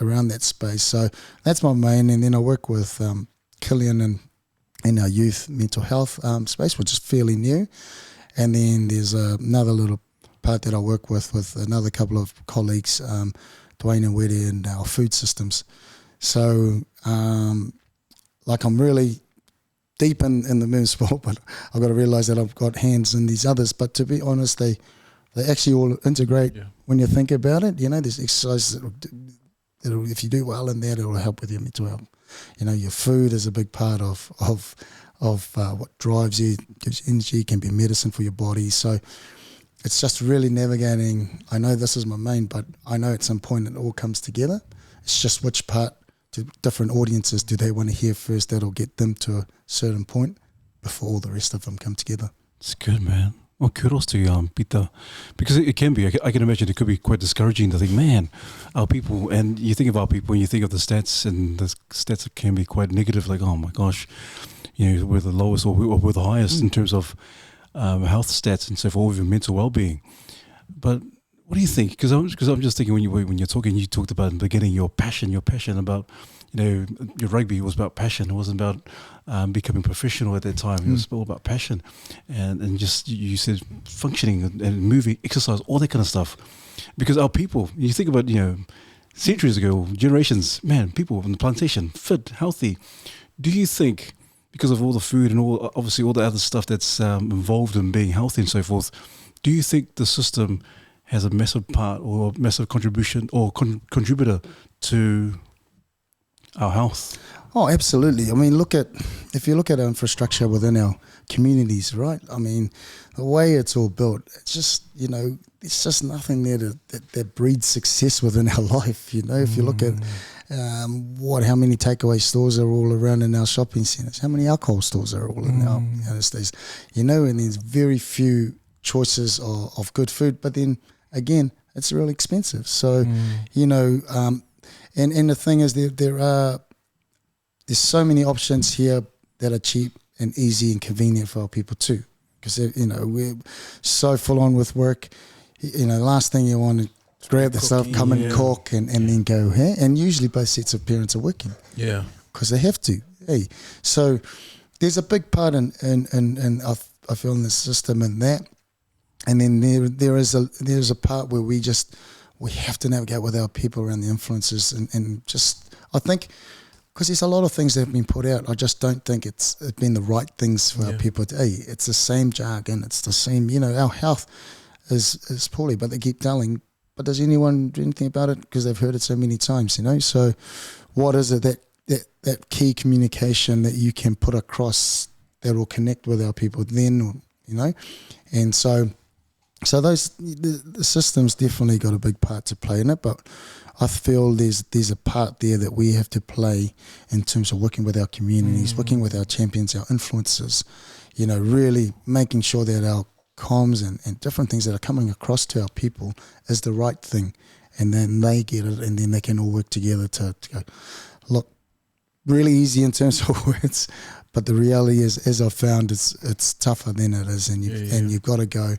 Speaker 2: around that space. So that's my main. And then I work with Killian in our youth mental health space, which is fairly new. And then there's another little part that I work with another couple of colleagues, Dwayne and Weddy, and our food systems. So I'm really deep in the movement sport, but I've got to realise that I've got hands in these others. But to be honest, they actually all integrate when you think about it. There's exercises that'll, if you do well in that, it'll help with your mental health. Your food is a big part of what drives you, gives you energy, can be medicine for your body. So it's just really navigating. I know this is my main, but I know at some point it all comes together. It's just which part to different audiences do they want to hear first, that'll get them to a certain point before all the rest of them come together.
Speaker 3: It's good, man. Well, kudos to you, Pita, because it can be. I can imagine it could be quite discouraging to think, man, our people, and you think of our people and you think of the stats, and the stats can be quite negative, like, oh my gosh, we're the lowest or we're the highest in terms of health stats and so forth, even mental well-being. But what do you think? Because I'm just thinking when you're talking, you talked about in the beginning your passion about your rugby was about passion. It wasn't about becoming professional at that time. It was all about passion, and just you said functioning and moving, exercise, all that kind of stuff. Because our people, you think about centuries ago, generations, man, people on the plantation, fit, healthy. Do you think, because of all the food and obviously all the other stuff that's involved in being healthy and so forth, do you think the system has a massive part or a massive contribution or contributor to our health?
Speaker 2: Oh, absolutely. I mean, if you look at our infrastructure within our communities, right? I mean, the way it's all built, it's just, it's just nothing there that breeds success within our life. If you look at how many takeaway stores are all around in our shopping centres, how many alcohol stores are all in our states, and there's very few choices of good food, but then again, it's really expensive. So, and the thing is, there's so many options here that are cheap and easy and convenient for our people too, because we're so full on with work. Last thing you want to grab the stuff, come and cook, and then go. Hey, and usually both sets of parents are working. Yeah, because they have to. Hey, so there's a big part in I feel in the system and that, and then there's a part where we have to navigate with our people around the influences and just I think. Because there's a lot of things that have been put out. I just don't think it's been the right things for our people. It's the same jargon. It's the same, our health is poorly, but they keep telling. But does anyone do anything about it? Because they've heard it so many times, So what is it that key communication that you can put across that will connect with our people then, And so the system's definitely got a big part to play in it, but I feel there's a part there that we have to play in terms of working with our communities, working with our champions, our influencers, really making sure that our comms and different things that are coming across to our people is the right thing, and then they get it, and then they can all work together to go, look, really easy in terms of words, but the reality is, as I've found, it's tougher than it is, and you've got to go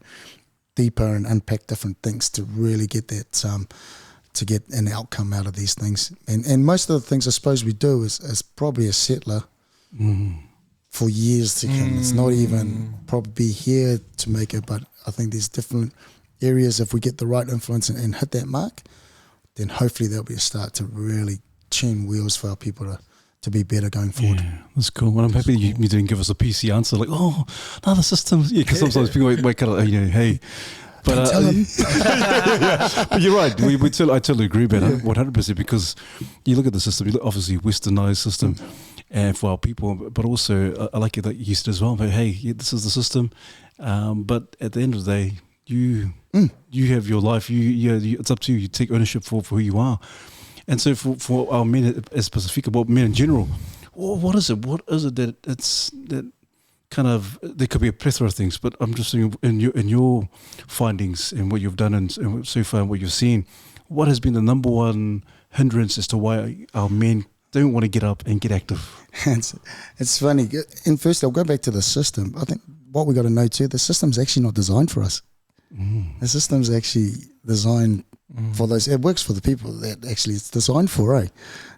Speaker 2: deeper and unpack different things to really get that to get an outcome out of these things. And most of the things I suppose we do is probably a settler for years to come. It's not even probably here to make it, but I think there's different areas. If we get the right influence and hit that mark, then hopefully there'll be a start to really tune wheels for our people to be better going forward.
Speaker 3: Yeah, that's cool. Well, I'm happy you didn't give us a PC answer like, the systems. Yeah, because sometimes people might kind of, hey. But, but you're right. I totally agree about it, 100%. Because you look at the system, you look obviously westernized system, and for our people, but also I like it that you said as well. But hey, this is the system. But at the end of the day, you have your life. It's up to you. You take ownership for who you are. And so for our men as Pacifica, but men in general, what is it? What is it that kind of, there could be a plethora of things, but I'm just saying in your findings and what you've done and so far and what you've seen, what has been the number one hindrance as to why our men don't want to get up and get active?
Speaker 2: It's funny. And first, I'll go back to the system. I think what we got to know too, the system's actually not designed for us. The system's actually designed for those. It works for the people that actually it's designed for.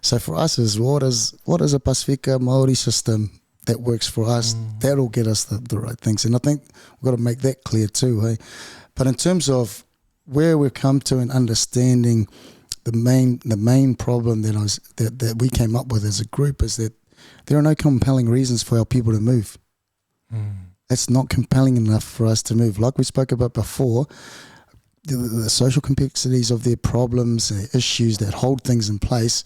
Speaker 2: So for us, is what is a Pacifica Maori system that works for us? That'll get us the right things, and I think we've got to make that clear too. But in terms of where we've come to and understanding the main problem that we came up with as a group is that there are no compelling reasons for our people to move. It's not compelling enough for us to move. Like we spoke about before, the social complexities of their problems, the issues that hold things in place,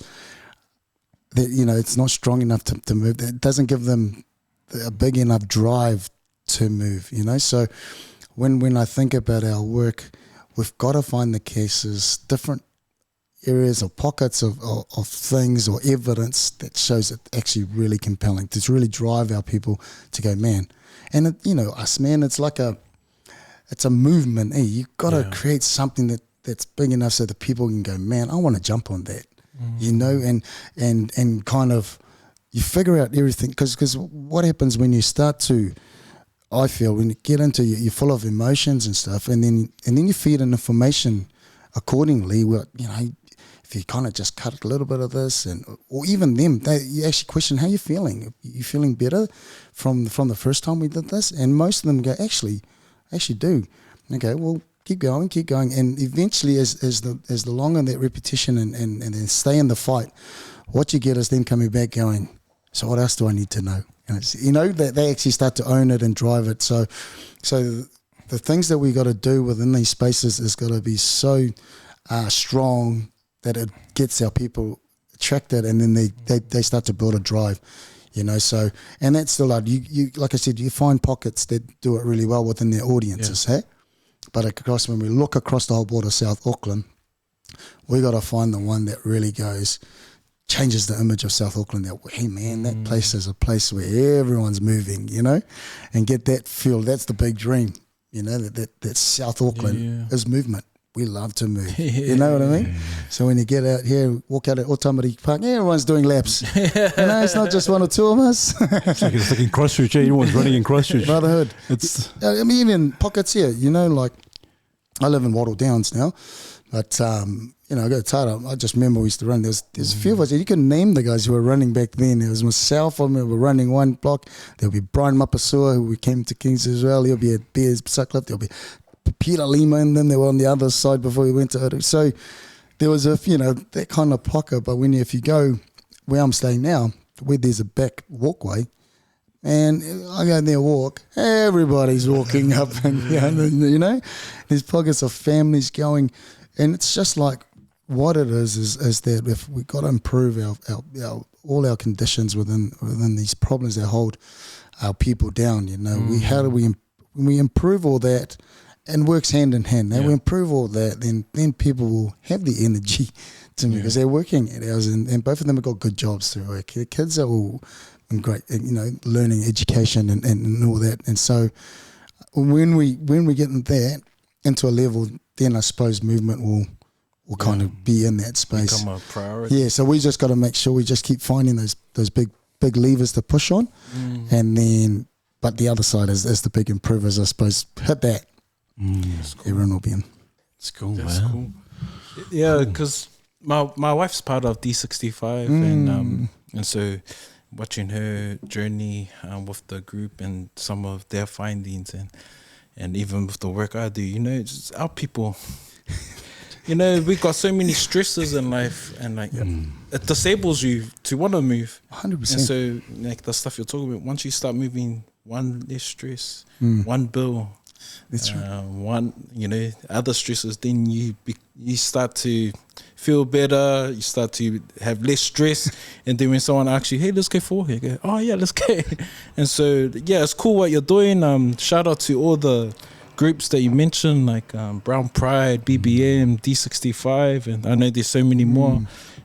Speaker 2: that it's not strong enough to move. It doesn't give them a big enough drive to move. So when I think about our work, we've got to find the cases, different areas or pockets of things or evidence that shows it actually really compelling to really drive our people to go, man. And us, man, it's like it's a movement. You've got to create something that's big enough so that people can go, man, I want to jump on that. And kind of you figure out everything, because what happens when you start to, I feel, when you get into, you're full of emotions and stuff, and then you feed in information accordingly. Well, if if you kind of just cut a little bit of this, or even them, you actually question how you feeling. You feeling better from the first time we did this? And most of them go, actually do. Okay, well, keep going, and eventually, as the longer that repetition and then stay in the fight, what you get is them coming back going, so what else do I need to know? And it's, that they actually start to own it and drive it. So the things that we got to do within these spaces is got to be so strong that it gets our people attracted, and then they start to build a drive, So, and that's still like you like I said, you find pockets that do it really well within their audiences, hey? But when we look across the whole border of South Auckland, we got to find the one that really changes the image of South Auckland. That, hey man, that place is a place where everyone's moving, and get that feel. That's the big dream, that South Auckland is movement. We love to move. You know what I mean? So when you get out here, walk out at Otamari Park, everyone's doing laps. It's not just one or two of us.
Speaker 3: It's like in Christchurch, everyone's running in Christchurch.
Speaker 2: Brotherhood. I mean, even pockets here, like I live in Wattle Downs now, but I go to Tara. I just remember we used to run. There's a few of us. You can name the guys who were running back then. There was myself. I remember running one block. There'll be Brian Mapasua, who we came to Kings as well. There'll be a Bears Sutcliffe. There'll be Pita Lima and them. They were on the other side before we went to Uru. So there was that kind of pocket. But if you go where I'm staying now, where there's a back walkway, and I go there walk, everybody's walking up and there's pockets of families going, and it's just like what it is that if we got to improve our all our conditions within these problems that hold our people down, how do we improve all that? And works hand in hand. Now we improve all that, then people will have the energy to me because they're working at ours, and both of them have got good jobs through work. The kids are all in great, learning education and all that. And so when we get into a level, then I suppose movement will kind of be in that space.
Speaker 4: Become a priority.
Speaker 2: Yeah. So we just got to make sure we just keep finding those big levers to push on, and then but the other side is the big improvers. I suppose hit that. Cool. Everyone will be in.
Speaker 3: It's cool,
Speaker 4: That's
Speaker 3: man.
Speaker 4: Cool. Yeah, because my wife's part of D65, and so watching her journey with the group and some of their findings, and even with the work I do, just our people. We got so many stresses in life, and it disables you to want to move.
Speaker 2: 100%.
Speaker 4: And so, the stuff you're talking about, once you start moving, one less stress, one bill.
Speaker 2: That's right.
Speaker 4: One, other stresses, then you start to feel better, you start to have less stress, and then when someone asks you, hey, let's go for it, you go, oh yeah, let's go. And so, it's cool what you're doing. Shout out to all the groups that you mentioned, like Brown Pride, BBM, D65, and I know there's so many more.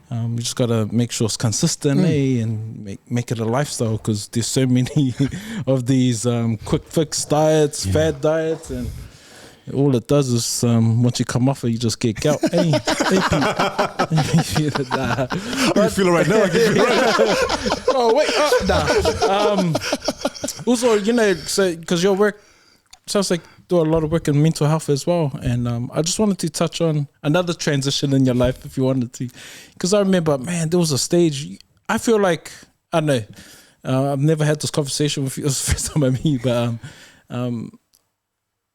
Speaker 4: We just got to make sure it's consistent, and make it a lifestyle, because there's so many of these quick fix diets, fad diets, and all it does is once you come off it, you just get gout. Hey, Pete. Nah.
Speaker 3: I can feel it right now.
Speaker 4: Oh, wait. Also, so because your work sounds like do a lot of work in mental health as well, and I just wanted to touch on another transition in your life, if you wanted to, because I remember, man, there was a stage. I feel like, I don't know, I've never had this conversation with you. It was the first time I met you, but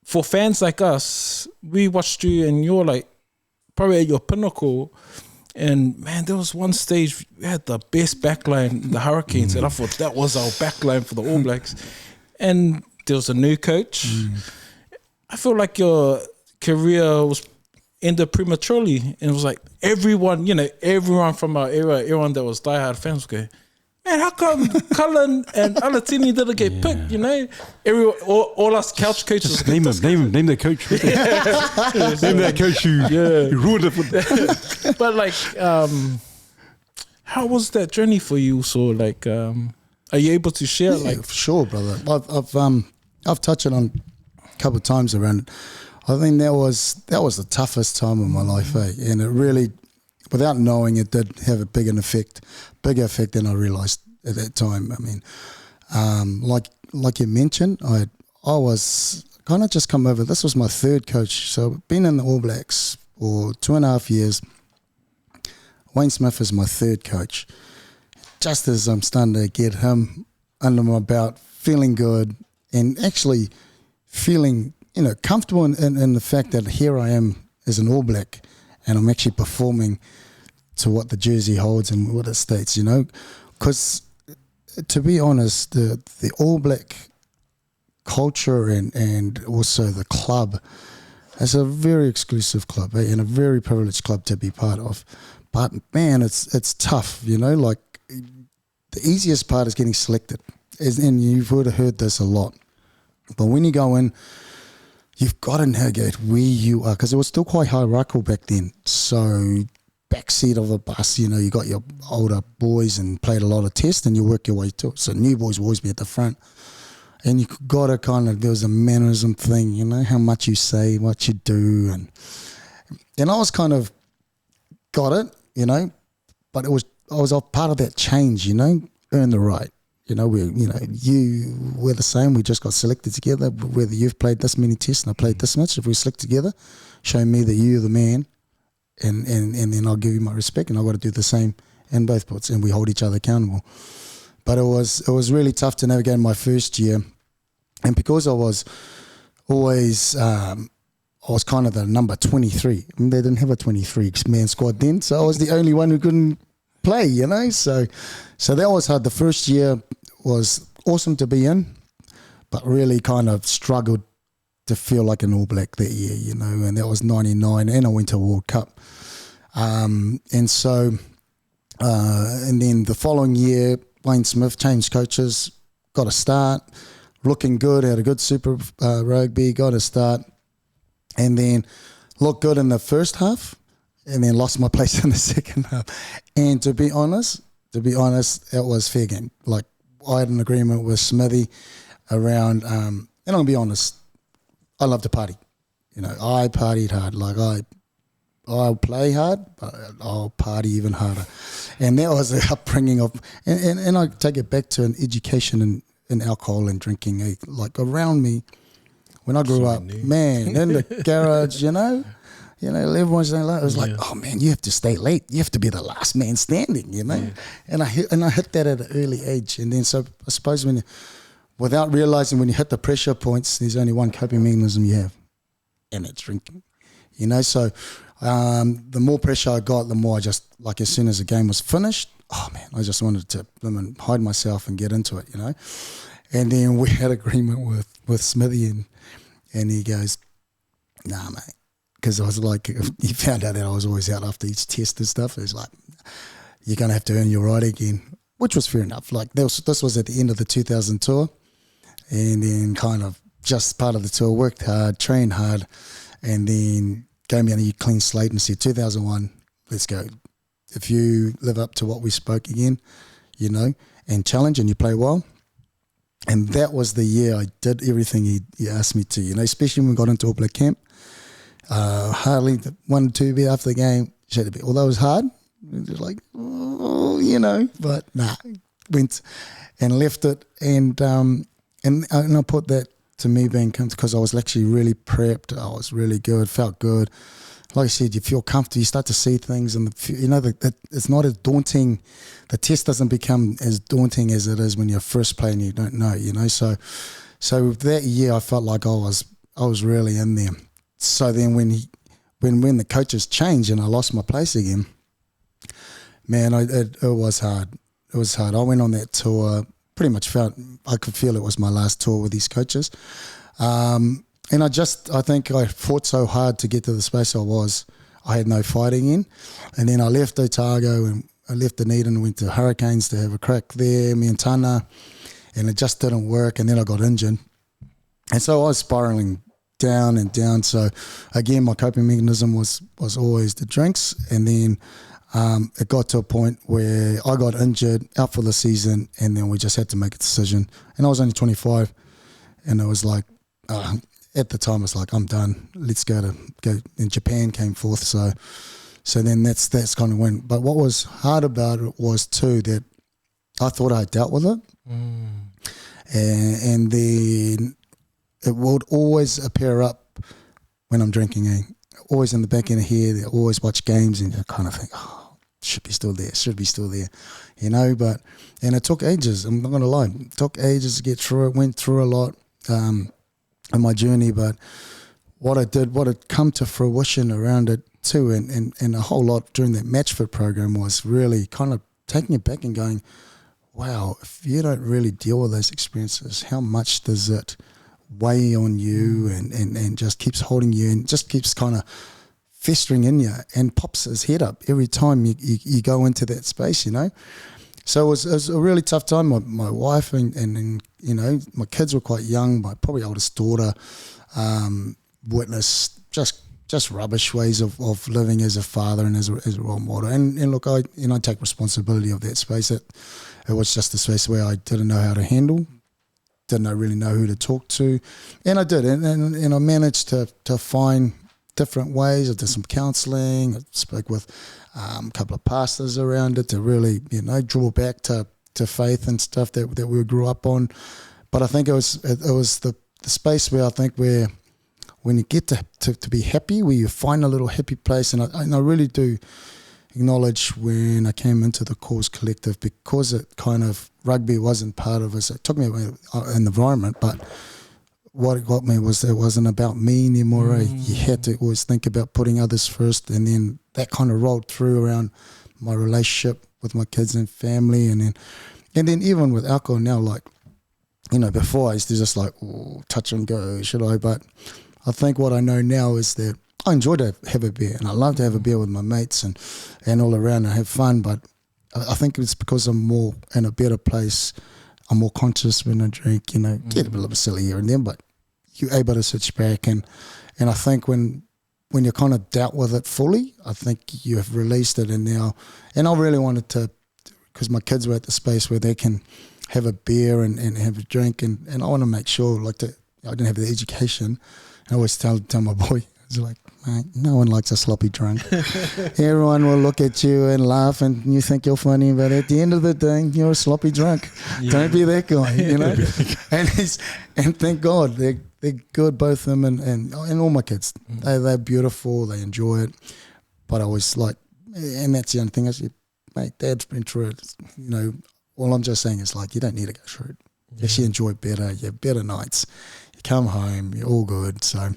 Speaker 4: for fans like us, we watched you and you're like probably at your pinnacle. And man, there was one stage we had the best backline, the Hurricanes, and I thought that was our backline for the All Blacks. And there was a new coach. I feel like your career was ended prematurely, and it was like everyone from our era, everyone that was diehard fans would go, man, how come Cullen and Alatini didn't get picked? All us couch coaches.
Speaker 3: Just name the coach. Name that coach who ruined it for
Speaker 4: But like, how was that journey for you? So like, are you able to share?
Speaker 2: Yeah, for sure, brother. I've touched it on a couple of times around it. I think that was the toughest time of my life, and it really, without knowing, it did have a bigger effect than I realised at that time. I mean, like you mentioned, I was kind of just come over. This was my third coach, so I've been in the All Blacks for 2.5 years. Wayne Smith is my third coach. Just as I'm starting to get him under my belt, feeling good and actually feeling, comfortable in the fact that here I am as an All Black and I'm actually performing to what the jersey holds and what it states, because to be honest, the All Black culture and also the club is a very exclusive club, and a very privileged club to be part of. But man, it's tough, like the easiest part is getting selected, and you've would have heard this a lot. But when you go in, you've got to navigate where you are, because it was still quite hierarchical back then. So backseat of a bus, you got your older boys and played a lot of tests, and you work your way to it. So new boys will always be at the front. And you got to there was a mannerism thing, how much you say, what you do. And I was kind of got it, but I was a part of that change, earn the right. We're the same. We just got selected together. Whether you've played this many tests and I played this much, if we select together, show me that you're the man, and then I'll give you my respect, and I've got to do the same in both parts, and we hold each other accountable. But it was really tough to navigate in my first year, and because I was always I was kind of the number 23. They didn't have a 23-man squad then, so I was the only one who couldn't play, So that was hard. The first year was awesome to be in, but really kind of struggled to feel like an All Black that year, and that was 99, and I went to a World Cup. And then the following year, Wayne Smith changed coaches, got a start, looking good, had a good Super Rugby, got a start, and then looked good in the first half, and then lost my place in the second half. And to be honest, it was fair game. Like, I had an agreement with Smithy around, and I'll be honest, I love to party. I partied hard. Like, I'll play hard, but I'll party even harder. And that was the upbringing of, and I take it back to an education in alcohol and drinking. Like, around me, when I grew up, man, in the garage, everyone's saying, it was like, oh man, you have to stay late. You have to be the last man standing, And I hit that at an early age. And then, so I suppose without realizing, when you hit the pressure points, there's only one coping mechanism you have, and it's drinking. So the more pressure I got, the more I just, like, as soon as the game was finished, oh man, I just wanted to hide myself and get into it, And then we had agreement with Smithy, and he goes, nah, mate. Because I was like, he found out that I was always out after each test and stuff. He was like, you're going to have to earn your right again, which was fair enough. Like, this was at the end of the 2000 tour, and then kind of just part of the tour, worked hard, trained hard, and then gave me a clean slate and said, 2001, let's go. If you live up to what we spoke again, and challenge, and you play well. And that was the year I did everything he asked me to, especially when we got into All Black camp. Hardly 1 or 2 beer after the game, although it was hard, it was like, but nah, went and left it, and I put that to me being comfortable, because I was actually really prepped. I was really good, felt good. Like I said, you feel comfortable, you start to see things, and it's not as daunting. The test doesn't become as daunting as it is when you're first playing, you don't know, So that year I felt like I was really in there. So then when the coaches changed and I lost my place again, man, it was hard. It was hard. I went on that tour, pretty much I could feel it was my last tour with these coaches. And I think I fought so hard to get to the space I had no fighting in. And then I left Otago and I left Dunedin and went to Hurricanes to have a crack there, me and Tana, and it just didn't work. And then I got injured. And so I was spiraling down and down. So again, my coping mechanism was always the drinks. And then it got to a point where I got injured, out for the season, and then we just had to make a decision. And I was only 25, and it was like, at the time, it's like, I'm done. Let's go. And Japan came forth. So then that's kind of when. But what was hard about it was too that I thought I dealt with it, and then it would always appear up when I'm drinking. Always in the back end of here. They always watch games and you kind of think, oh, should be still there, you know. And it took ages. I'm not gonna lie, it took ages to get through it. Went through a lot in my journey, but what had come to fruition around it too, and a whole lot during that match fit program was really kind of taking it back and going, wow, if you don't really deal with those experiences, how much does it weigh on you and just keeps holding you and just keeps kind of festering in you and pops his head up every time you go into that space, you know. So it was a really tough time. My wife and you know, my kids were quite young. My probably oldest daughter witnessed just rubbish ways of living as a father and as a role model. And look, I take responsibility of that space. It was just a space where I didn't know how to handle, didn't really know who to talk to, and I did, and I managed to find different ways. I did some counselling. I spoke with a couple of pastors around it to really, you know, draw back to faith and stuff that we grew up on. But I think it was the space where I think when you get to be happy, where you find a little happy place, and I really do acknowledge when I came into the Cause Collective, because it kind of, rugby wasn't part of us. It took me away in the environment, but what it got me was it wasn't about me anymore. You had to always think about putting others first, and then that kind of rolled through around my relationship with my kids and family, and then even with alcohol now, like, you know, before I used to just like, oh, touch and go, should I? But I think what I know now is that I enjoy to have a beer, and I love to have a beer with my mates and all around and have fun. But I think it's because I'm more in a better place. I'm more conscious when I drink, you know, get a little bit silly here and then, but you're able to switch back. And I think when you're kind of dealt with it fully, I think you have released it. And I really wanted to, because my kids were at the space where they can have a beer and have a drink. And I want to make sure, like, I didn't have the education. I always tell my boy, it's like, mate, no one likes a sloppy drunk. Everyone will look at you and laugh, and you think you're funny, but at the end of the day, you're a sloppy drunk. Yeah. Don't be that guy, you know. and thank God they're good, both of them and all my kids. They're beautiful. They enjoy it. But I always like, and that's the only thing I said, mate, Dad's been through it. You know, all I'm just saying is, like, you don't need to go through it. You actually enjoy better. You have better nights. You come home, you're all good. So,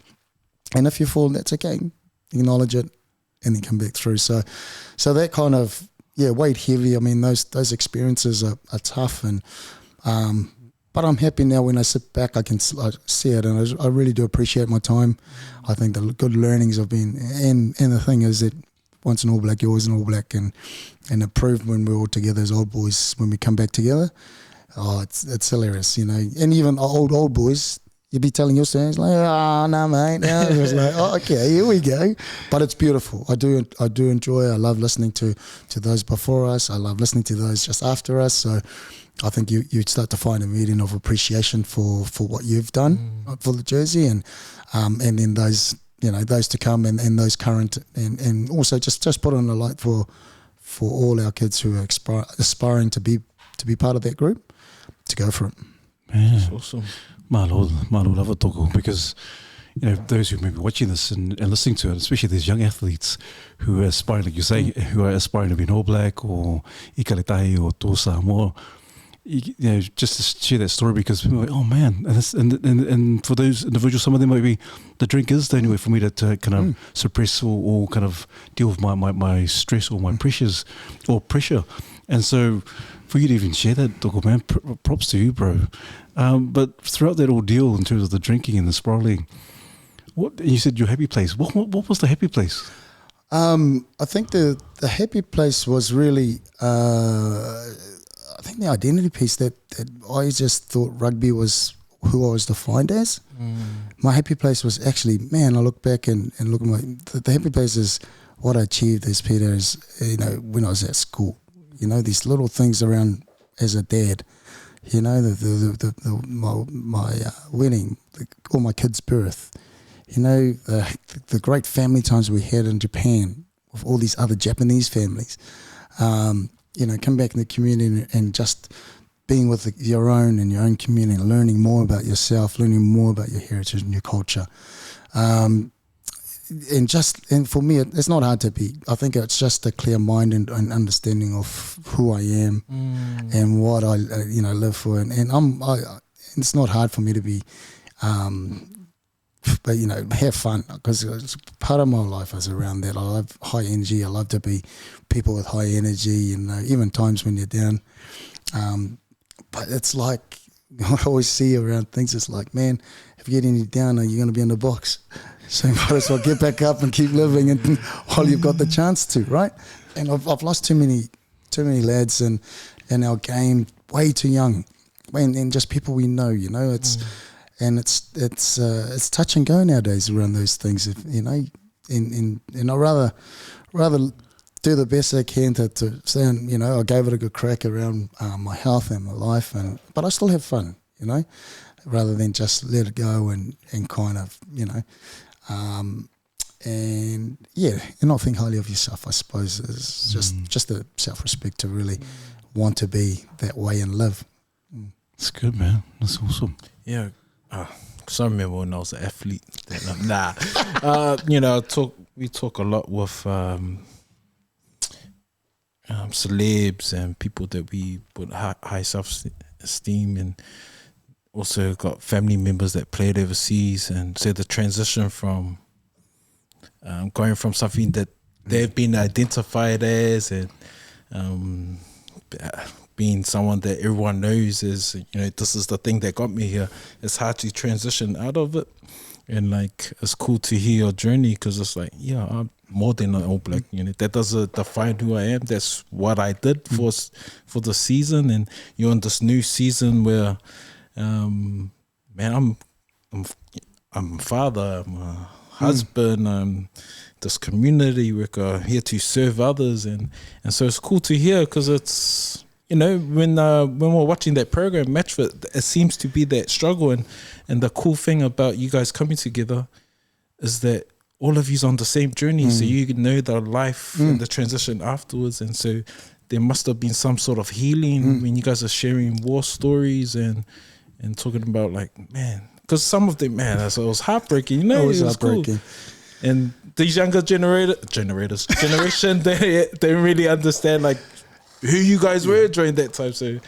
Speaker 2: and if you fall, that's okay. Acknowledge it, and then come back through. So that kind of, weighed heavy. I mean, those experiences are tough, and but I'm happy now when I sit back, I can see it, and I really do appreciate my time. I think the good learnings have been, and the thing is that once an All Black, you're always an All Black, and improved when we're all together as old boys. When we come back together, it's hilarious, you know. And even old boys, you'd be telling your stories like, oh, no, mate. No. It was like, oh, okay, here we go. But it's beautiful. I do enjoy it. I love listening to those before us. I love listening to those just after us. So I think you start to find a meeting of appreciation for what you've done for the jersey, and then those, you know, those to come, and those current, and also just put on a light for all our kids who are aspiring to be part of that group, to go for it.
Speaker 3: Yeah.
Speaker 4: That's awesome.
Speaker 3: Malo lava toko, because, you know, those who may be watching this and listening to it, especially these young athletes who are aspiring, like you say, who are aspiring to be an All Black or Ikaletahi or Tosa more, you know, just to share that story, because people are like, oh man, and for those individuals, some of them might be, the drink is the only way for me to kind of suppress or kind of deal with my stress or my pressures or pressure. And so for you to even share that, Toko, man, props to you, bro. But throughout that ordeal, in terms of the drinking and the spiraling, you said your happy place. What was the happy place?
Speaker 2: I think the happy place was really, I think the identity piece that I just thought rugby was who I was defined as. My happy place was actually, man, I look back and look at the happy place is what I achieved as Peter, is, you know, when I was at school. You know, these little things around as a dad. You know, my wedding, or my kid's birth. You know, the great family times we had in Japan with all these other Japanese families. You know, come back in the community and just being with your own community, learning more about yourself, learning more about your heritage and your culture. and for me, it's not hard to be. I think it's just a clear mind and understanding of who I am and what I live for, and it's not hard for me to be, but have fun, because part of my life is around that. I love high energy. I love to be people with high energy, even times when you're down. But it's like I always see around things. It's like, man, if you get any down, you're going to be in the box. So you might as well get back up and keep living, and while you've got the chance to, right? And I've lost too many lads in our game way too young, and just people we know, it's it's touch and go nowadays around those things, and I rather do the best I can to say, I gave it a good crack around my health and my life, but I still have fun, rather than just let it go and kind of, and not think highly of yourself, I suppose, is just the self-respect to really want to be that way and live.
Speaker 3: That's good, man. That's awesome.
Speaker 4: Yeah. Cause I remember when I was an athlete. We talk a lot with celebs and people that we put high self-esteem, and also got family members that played overseas, and so the transition from going from something that they've been identified as, and being someone that everyone knows is, this is the thing that got me here. It's hard to transition out of it, and it's cool to hear your journey, because it's like, I'm more than an All Black. That doesn't define who I am. That's what I did for the season, and you're in this new season where, man, I'm a father, I'm a husband, I'm this community worker here to serve others, and so it's cool to hear, because it's, when we're watching that program Matchfit, it seems to be that struggle, and the cool thing about you guys coming together is that all of you's on the same journey, so you know the life and the transition afterwards, and so there must have been some sort of healing when you guys are sharing war stories and talking about, man, because some of them, man, it was heartbreaking,
Speaker 2: it was heartbreaking.
Speaker 4: Cool. And these younger generation, they don't really understand who you guys were during that time. So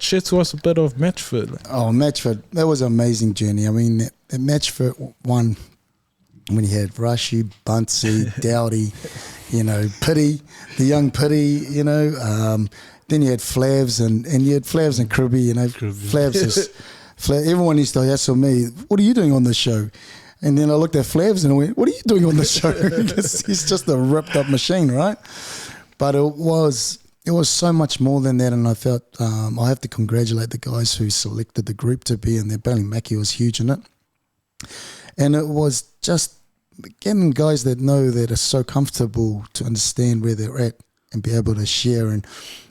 Speaker 4: share to us a bit of Matchfit.
Speaker 2: Matchfit, that was an amazing journey. I mean, the Matchfit one, when you had Rashi, Bunsey, Dowdy, Pity, the young Pity, then you had Flavs, and you had Flavs and Cribby, Flavs is, everyone used to hassle me, what are you doing on this show? And then I looked at Flavs and I went, what are you doing on the show? Because he's just a ripped up machine, right? But it was so much more than that, and I felt I have to congratulate the guys who selected the group to be in there. Mackie was huge in it. And it was just getting guys that know that are so comfortable to understand where they're at and be able to share, and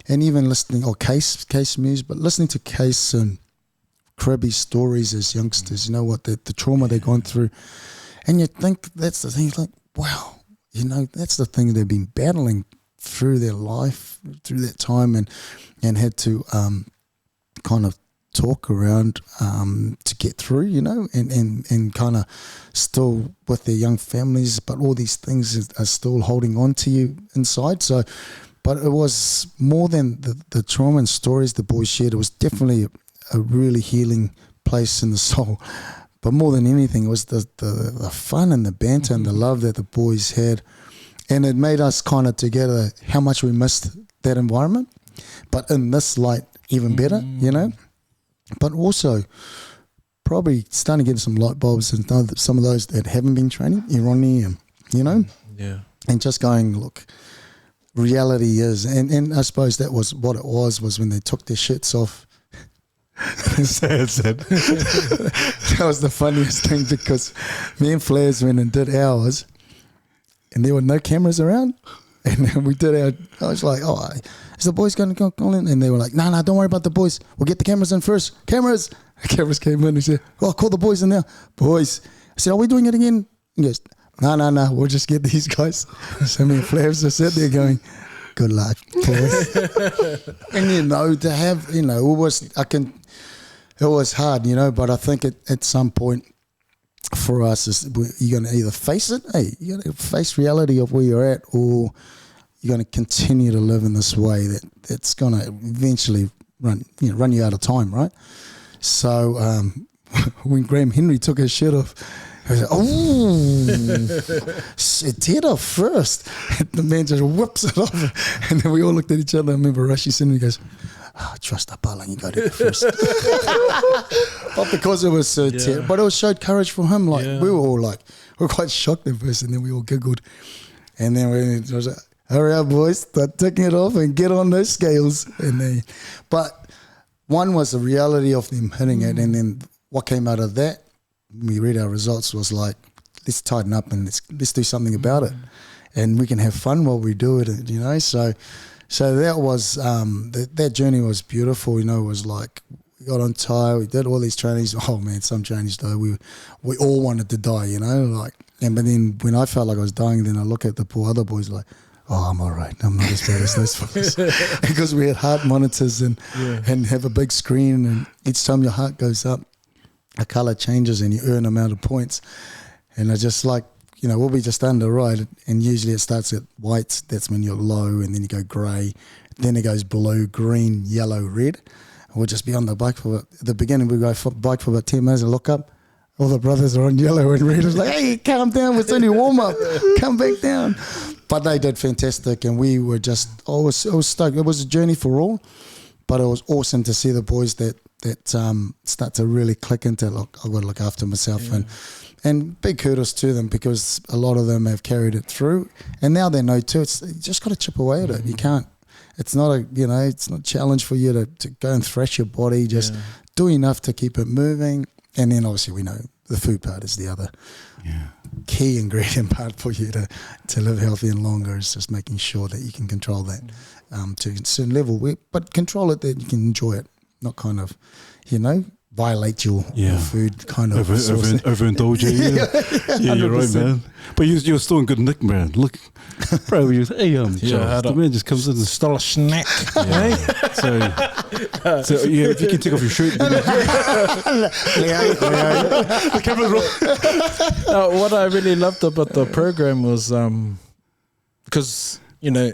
Speaker 2: even listening, Case Muse, but listening to Case and Cribby's stories as youngsters, what the trauma they've gone through, and you think that's the thing, wow, that's the thing they've been battling through their life, through that time, and had to kind of talk around to get through, and kind of still with their young families, but all these things are still holding on to you inside. So, but it was more than the trauma and stories the boys shared. It was definitely a really healing place in the soul. But more than anything, it was the fun and the banter and the love that the boys had. And it made us kind of together how much we missed that environment. But in this light, even better, But also probably starting to get some light bulbs and some of those that haven't been training, Ironi, and, and just going, look, reality is, and I suppose that was what it was when they took their shirts off.
Speaker 3: Sad.
Speaker 2: That was the funniest thing, because me and Flares went and did ours, and there were no cameras around, and then we did our. I was like, is the boys going to call in? And they were like, no, don't worry about the boys. We'll get the cameras in first. Cameras. The cameras came in. He said, call the boys in now. Boys. I said, are we doing it again? He goes, no, we'll just get these guys. So me and Flares are sitting there going, good luck, boys. And to have, it was hard, but I think at some point for us is you're going to either face it, you're going to face reality of where you're at, or you're going to continue to live in this way that's going to eventually run you out of time, right? So when Graham Henry took his shirt off, I was like, oh, it did off first. And the man just whips it off. And then we all looked at each other. I remember Rashi sitting and he goes, trust the pala, you go to it first. But because it was so but it showed courage for him. Like we were all like, we were quite shocked at first, and then we all giggled. And then we was like, hurry up, boys, start taking it off and get on those scales. But one was the reality of them hitting it, and then what came out of that, we read our results, was like, let's tighten up and let's do something about it, and we can have fun while we do it, you know. So that was that journey was beautiful, you know. It was like we got on tire, we did all these trainings. Oh man, some trainings though we all wanted to die, you know, like. But then when I felt like I was dying, then I look at the poor other boys like, oh, I'm all right. I'm not as bad as those folks. Because we had heart monitors and have a big screen, and each time your heart goes up, a colour changes and you earn an amount of points. And I just like, you know, we'll be just under, right? And usually it starts at white. That's when you're low, and then you go grey. Then it goes blue, green, yellow, red. And we'll just be on the bike at the beginning, we go bike for about 10 minutes and look up. All the brothers are on yellow and red. It's like, hey, calm down. It's only warm up. Come back down. But they did fantastic, and we were just, I was stoked. It was a journey for all, but it was awesome to see the boys that start to really click into, look, I've got to look after myself. And big kudos to them, because a lot of them have carried it through, and now they know too. You just got to chip away at it. You can't. It's not it's not a challenge for you to go and thrash your body. Just do enough to keep it moving. And then obviously we know the food part is the other key ingredient part for you to live healthy and longer, is just making sure that you can control that to a certain level, but control it that you can enjoy it, not kind of, you know, violate your food kind of
Speaker 3: overindulge. Yeah, you're right, man. But you're still in good nick, man. Look, bro, Charles, the man just comes in and
Speaker 4: stole a snack.
Speaker 3: So if you can take off your shirt. The camera's wrong.
Speaker 4: What I really loved about the program was because, you know,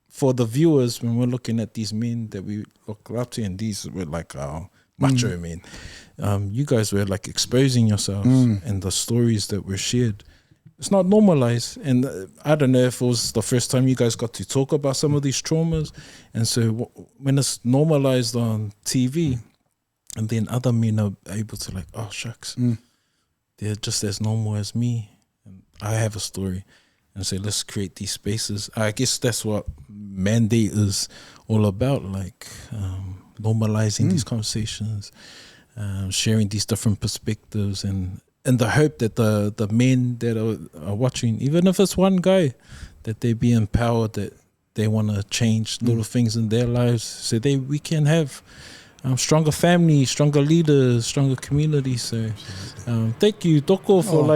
Speaker 4: for the viewers, when we're looking at these men that we look up to, and these were like macho men, you guys were like exposing yourselves and the stories that were shared. It's not normalized, and I don't know if it was the first time you guys got to talk about some of these traumas, and so when it's normalized on TV, and then other men are able to like, oh shucks, they're just as normal as me, and I have a story, and so let's create these spaces. I guess that's what Mandate is all about, like normalizing these conversations, sharing these different perspectives, and the hope that the men that are watching, even if it's one guy, that they be empowered, that they want to change little things in their lives, so we can have stronger families, stronger leaders, stronger communities. So thank you, Toko, for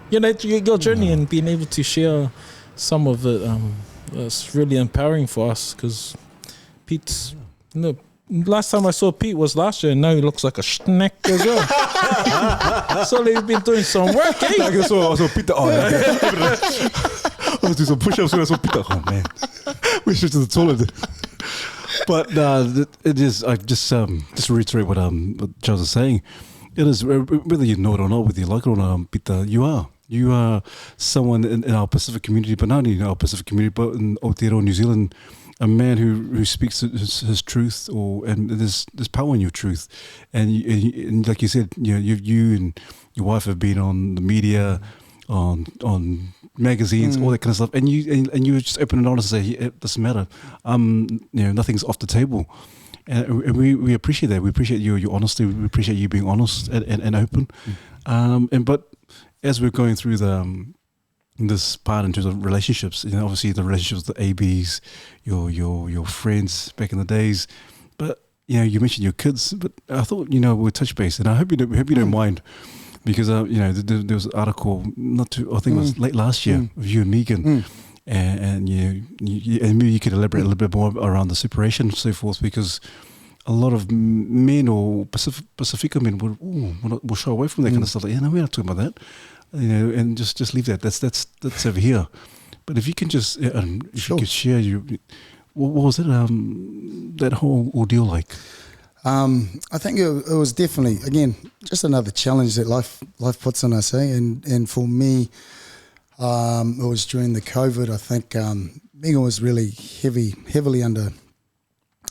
Speaker 4: you know, your journey and being able to share some of it. It's really empowering for us, because Pete's, you know, last time I saw Pete was last year, and now he looks like a snack as well. So he's been doing some work, eh?
Speaker 3: I saw Pita. I was doing some push-ups when I saw Pita. Oh man, we should to the toilet. But it is. I just reiterate what Charles is saying. It is, whether you know it or not, whether you like it or not, Pita, you are someone in our Pacific community, but not only in our Pacific community, but in Aotearoa, New Zealand. A man who speaks his truth, and there's power in your truth, and like you said, you and your wife have been on the media, on magazines, all that kind of stuff, and you were just open and honest and say, it doesn't matter, nothing's off the table, and we appreciate that. We appreciate your honesty. We appreciate you being honest and open, but as we're going through this part in terms of relationships, you know, obviously the relationships with the ABs, your friends back in the days, but you know, you mentioned your kids, but I thought, you know, we'll touch base, and I hope you don't mind, because you know, there was an article I think it was late last year of you and Megan, and maybe you could elaborate a little bit more around the separation and so forth, because a lot of men or Pacifica men will shy away from that kind of stuff. Like, no, we're not talking about that, and just leave that. That's over here. But if you can just, if you could share what was it? That whole ordeal like?
Speaker 2: I think it was definitely, again, just another challenge that life puts on us, eh? And for me, it was during the COVID. I think Megan was really heavily under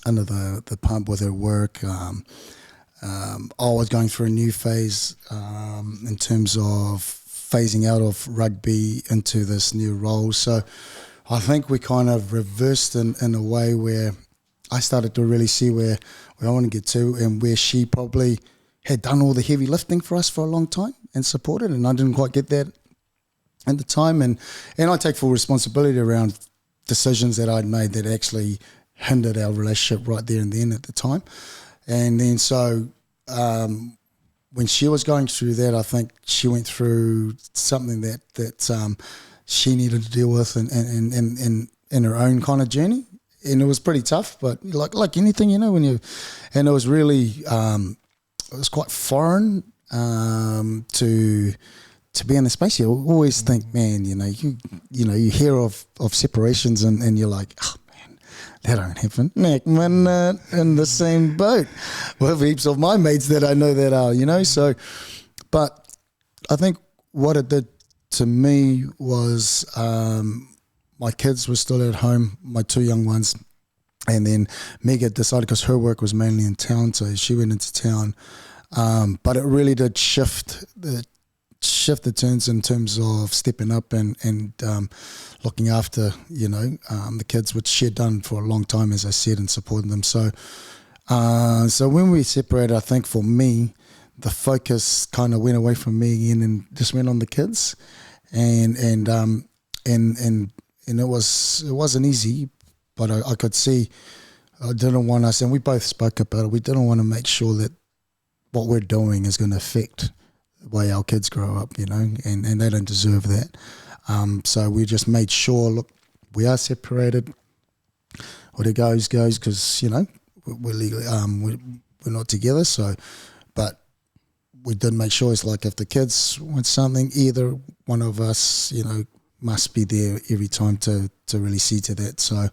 Speaker 2: the pump with her work. I was going through a new phase in terms of phasing out of rugby into this new role. So I think we kind of reversed in a way where I started to really see where I want to get to, and where she probably had done all the heavy lifting for us for a long time and supported, and I didn't quite get that at the time. And I take full responsibility around decisions that I'd made that actually hindered our relationship right there and then at the time. And then so when she was going through that, I think she went through something that she needed to deal with in her own kind of journey. And it was pretty tough, but like anything, and it was really, it was quite foreign to be in the space. You always think, man, you hear of separations and you're like, oh man, that don't happen. Man, in the same boat with heaps of my mates that I know that are, so, but I think what it did to me was, my kids were still at home, my two young ones, and then Meg had decided, because her work was mainly in town, so she went into town. But it really did shift the turns in terms of stepping up and looking after, the kids, which she had done for a long time, as I said, and supporting them. So when we separated, I think for me, the focus kind of went away from me again and just went on the kids, and it wasn't easy, but I could see I didn't want us, and we both spoke about it, we didn't want to make sure that what we're doing is going to affect the way our kids grow up, and they don't deserve that. So we just made sure, look, we are separated. What it goes, because, we're legally, we're not together. So, but we did make sure it's like if the kids want something, either one of us, must be there every time to really see to that. So,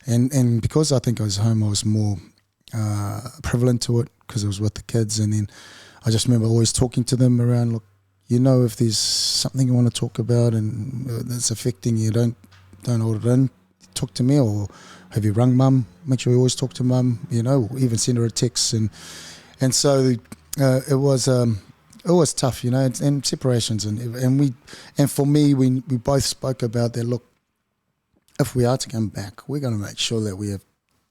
Speaker 2: and because I think I was home, I was more prevalent to it because I was with the kids. And then I just remember always talking to them around, look, if there's something you want to talk about and that's affecting you, don't hold it in. Talk to me, or have you rung mum? Make sure you always talk to mum, even send her a text. And so it was tough, and separations, and for me, we both spoke about that. Look, if we are to come back, we're going to make sure that we have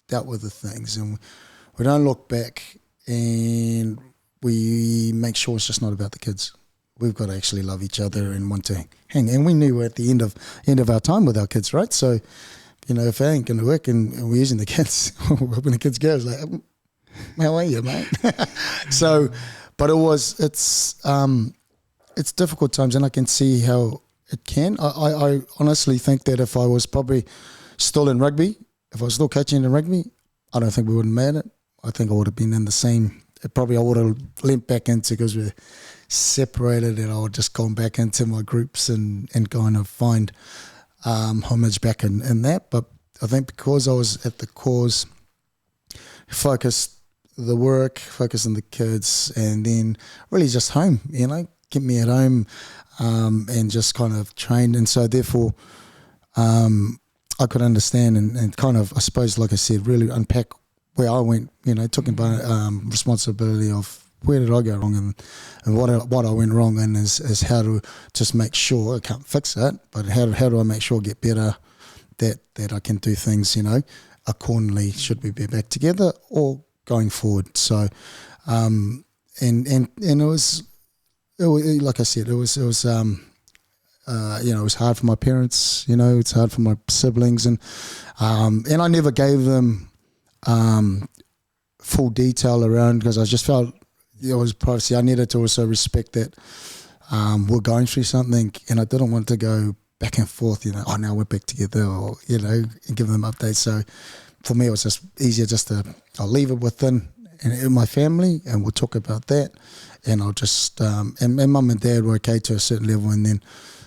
Speaker 2: dealt with the things, and we don't look back, and we make sure it's just not about the kids. We've got to actually love each other and want to hang. And we knew we're at the end of our time with our kids, right? So, if it ain't going to work, and we're using the kids, when the kids go, it's like, how are you, mate? So. But it's difficult times, and I can see how it can. I honestly think that if I was probably still in rugby, if I was still coaching in rugby, I don't think we would have made it. I think I would have been in the same. Probably I would have limped back into, because we're separated, and I would just gone back into my groups and kind of find homage back in that. But I think because I was at the cause, focused. The work, focus on the kids, and then really just home, get me at home and just kind of trained. And so therefore I could understand and kind of, I suppose, like I said, really unpack where I went, talking about responsibility of where did I go wrong and what I went wrong in is how to just make sure, I can't fix it, but how do I make sure I get better, that I can do things, accordingly, should we be back together or going forward. So, and it was like I said, it was it was hard for my parents. It's hard for my siblings, and I never gave them full detail around, because I just felt it was privacy. I needed to also respect that we're going through something, and I didn't want to go back and forth. Now we're back together, or and give them updates. So for me, it was just easier just to, I'll leave it within in my family and we'll talk about that. And I'll just, and mum and dad were okay to a certain level. And then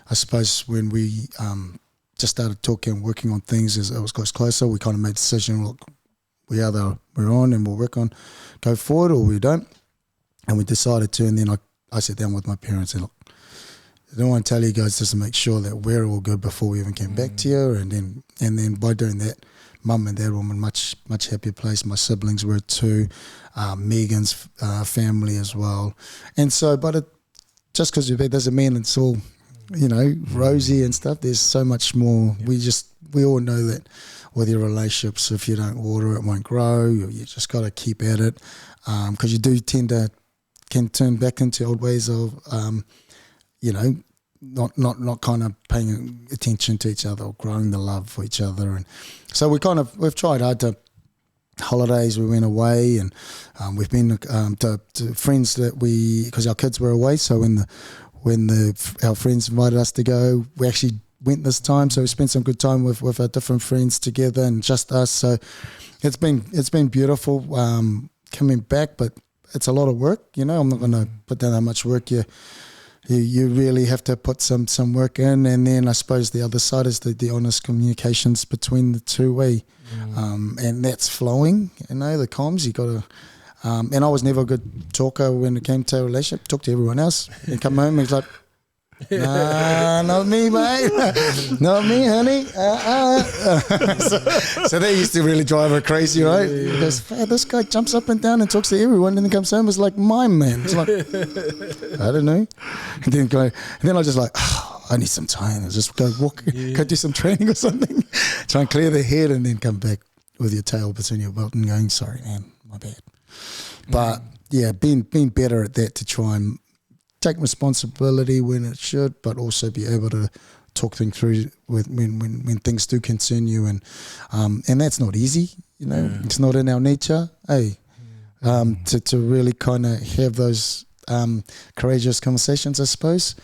Speaker 2: I suppose when we just started talking and working on things as it was closer, we kind of made the decision, look, we're on and we'll work on, go forward or we don't. And we decided to, and then I sat down with my parents and look, I don't want to tell you guys just to make sure that we're all good before we even came back to you. And then by doing that, mum and dad were in a much happier place. My siblings were too, Megan's family as well. And so, but just because you're back doesn't mean it's all, rosy and stuff. There's so much more. Yeah. We all know that with your relationships, if you don't water it, won't grow. You just got to keep at it because you do can turn back into old ways of, not kind of paying attention to each other or growing the love for each other. And so we've tried hard to holidays. We went away and we've been to friends that because our kids were away. So when our friends invited us to go, we actually went this time. So we spent some good time with our different friends together and just us. So it's been beautiful coming back, but it's a lot of work. I'm not going to put down how much work you really have to put some work in. And then I suppose the other side is the honest communications between the two way. And that's flowing, the comms, you got to, and I was never a good talker when it came to a relationship, talk to everyone else and come home and it's like, nah, not me, mate. Not me, honey. So that used to really drive her crazy, right? Because this guy jumps up and down and talks to everyone and then comes home, it's like mime, man. It's like, I don't know. And then I was just like, I need some time. I'll just go walk, go do some training or something. Try and clear the head and then come back with your tail between your belt and going, sorry, man, my bad. But yeah, being better at that to try and take responsibility when it should, but also be able to talk things through when things do concern you, and that's not easy. It's not in our nature. To really kind of have those courageous conversations, I suppose.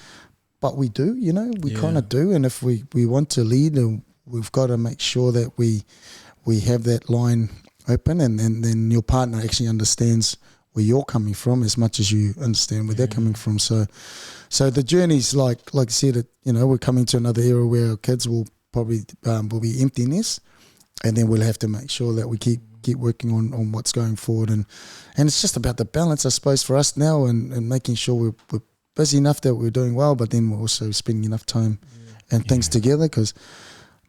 Speaker 2: But we do, we kind of do, and if we want to lead, we've got to make sure that we have that line open, and then your partner actually understands where you're coming from as much as you understand where they're coming from. So the journey's like I said, we're coming to another era where our kids will probably will be emptiness, and then we'll have to make sure that we keep working on what's going forward, and it's just about the balance, I suppose, for us now, and making sure we're busy enough that we're doing well, but then we're also spending enough time and things together, because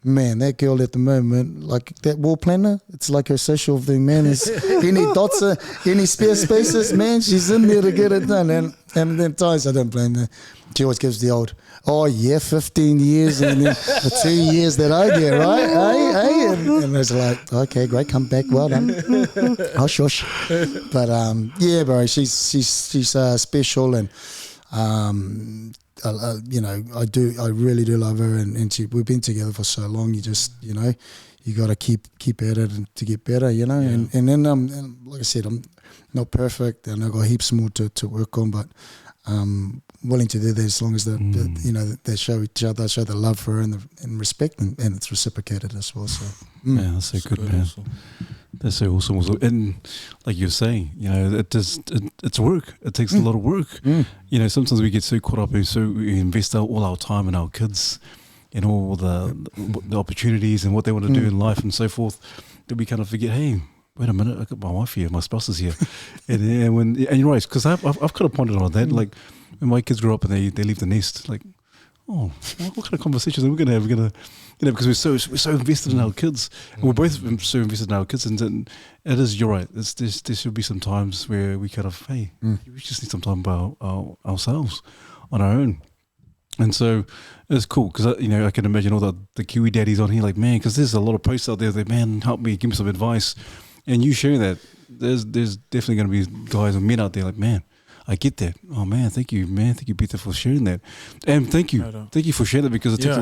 Speaker 2: man, that girl at the moment, like that wall planner, it's like her social thing, man. Is any dots, any spare spaces, man, she's in there to get it done. And then times I don't blame her. She always gives the old, 15 years and then the 2 years that I get, right? Hey? And it's like, okay, great, come back, well done. Oh, shush. But yeah, bro, she's special, and I really do love her, and we've been together for so long. You just, you got to keep at it and to get better, and then and like I said, I'm not perfect, and I've got heaps more to work on, but willing to do that as long as they show each other, show the love for her and respect, and it's reciprocated as well. So
Speaker 3: yeah, that's so good, man. Awesome. That's so awesome. And like you're saying, it's work. It takes a lot of work. Sometimes we get so caught up and we invest all our time in our kids and all the opportunities and what they want to do in life and so forth, that we kind of forget, hey, wait a minute, I got my wife here, my spouse is here. and you're right, because I've kind of pondered on that. Like when my kids grow up and they leave the nest, like, what kind of conversations are we going to have? We're going to, because we're so invested in our kids, and we're both so invested in our kids, and it is, you're right. There should be some times where we kind of, hey, we just need some time by ourselves, on our own. And so it's cool because I can imagine all the Kiwi daddies on here, like, man, because there's a lot of posts out there that, man, help me, give me some advice, and you sharing that. There's definitely going to be guys and men out there like, man, I get that. Oh man, thank you, Pita, for sharing that, and thank you for sharing that, because it takes a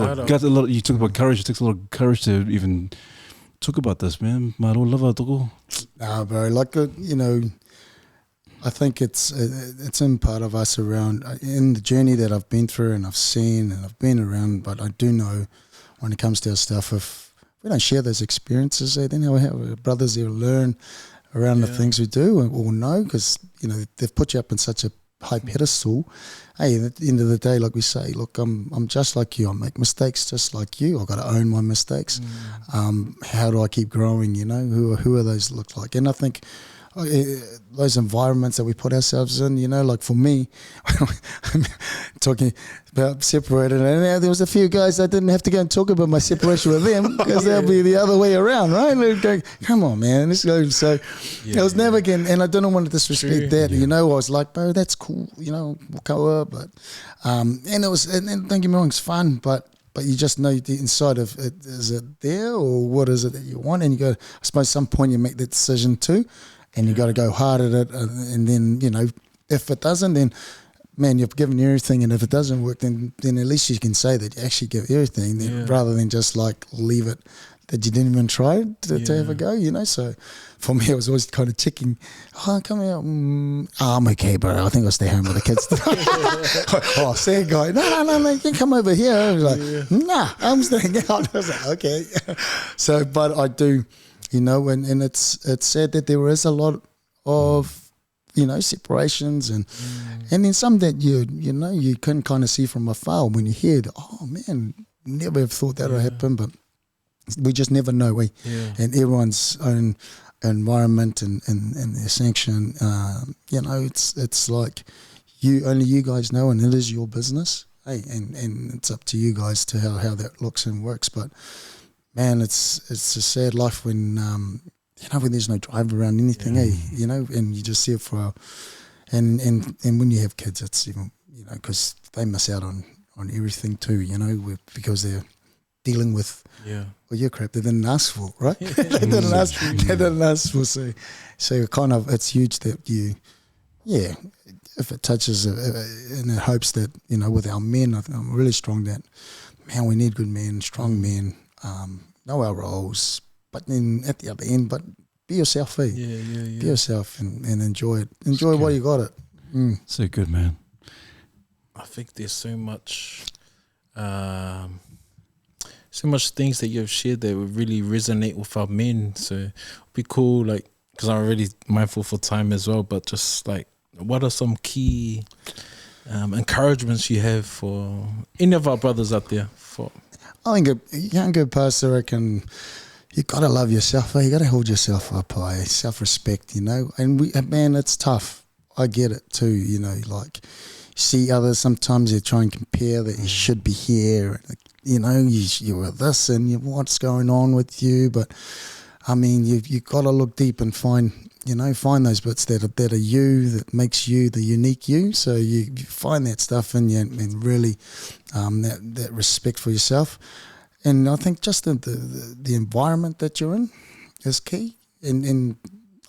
Speaker 3: lot. You talk about courage. It takes a lot of courage to even talk about this, man. Maro lava toko.
Speaker 2: Nah, bro. Like I think it's in part of us around in the journey that I've been through and I've seen and I've been around. But I do know when it comes to our stuff, we don't share those experiences, then how our brothers there learn around the things we do or know, because they've put you up in such a high pedestal. Hey, at the end of the day, like we say, look, I'm just like you. I make mistakes just like you. I've got to own my mistakes. How do I keep growing? Who are those look like? And I think those environments that we put ourselves in, like for me, talking about separated, and there was a few guys I didn't have to go and talk about my separation with them, because they'll be the other way around, right? And they'd go, come on, man, let's go. So I was never getting, and I didn't want to disrespect that. I was like, bro, that's cool, we'll go up, but and it was, and don't get me wrong, it's fun, but you just know the inside of it, is it there, or what is it that you want? And you go, I suppose, some point you make that decision too. And you got to go hard at it, and then if it doesn't, then man, you've given everything, and if it doesn't work, then at least you can say that you actually give everything, rather than just like leave it that you didn't even try to have a go, So for me, I was always kind of checking. Oh, come out. I'm okay, bro. I think I'll stay home with the kids. Oh, sad guy. No, you can come over here. I was like, nah, I'm staying out. I was like, okay. So, but I do. And it's sad that there is a lot of, separations and then some that you can kind of see from afar when you hear it. Oh man, never have thought that would happen, but we just never know. And everyone's own environment and their sanction, it's like only you guys know, and it is your business. Hey, and it's up to you guys to how that looks and works, but. Man, it's a sad life when when there's no drive around anything, and you just see it for, and when you have kids, it's even because they miss out on everything too, because they're dealing with your crap they didn't ask for, right? They didn't ask for, so kind of it's huge that if it touches in the hopes that with our men, I'm really strong that man, we need good men, strong men. Know our roles, but then at the other end, but be yourself, Be yourself and enjoy it. Enjoy while you got it.
Speaker 3: So good, man.
Speaker 4: I think there's so much things that you've shared that would really resonate with our men. So it'd be cool, like, because I'm really mindful for time as well, but just like, what are some key encouragements you have for any of our brothers out there?
Speaker 2: I think a younger pastor, I reckon, you got to love yourself. You got to hold yourself up high, self-respect, And man, it's tough. I get it too, like see others. Sometimes you try and compare that you should be here, you were this and what's going on with you. But I mean, you got to look deep and find those bits that are you, that makes you the unique you. So you find that stuff in you and really that respect for yourself. And I think just the environment that you're in is key. And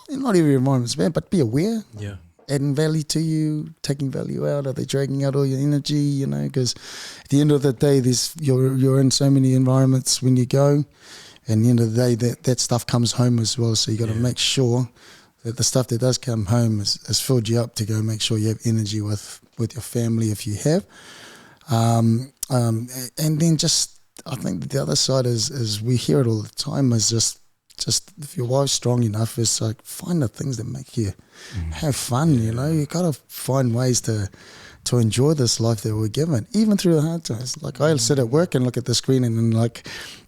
Speaker 2: not every environment's bad, but be aware.
Speaker 4: Yeah.
Speaker 2: Adding value to you, taking value out. Are they dragging out all your energy? Because at the end of the day, you're in so many environments when you go. And at the end of the day, that stuff comes home as well. So you got to make sure that the stuff that does come home has filled you up to go make sure you have energy with your family if you have. And then just, I think the other side is we hear it all the time, is just if your wife's strong enough, it's like find the things that make you have fun, you got to find ways to enjoy this life that we're given, even through the hard times. Like I sit at work and look at the screen and then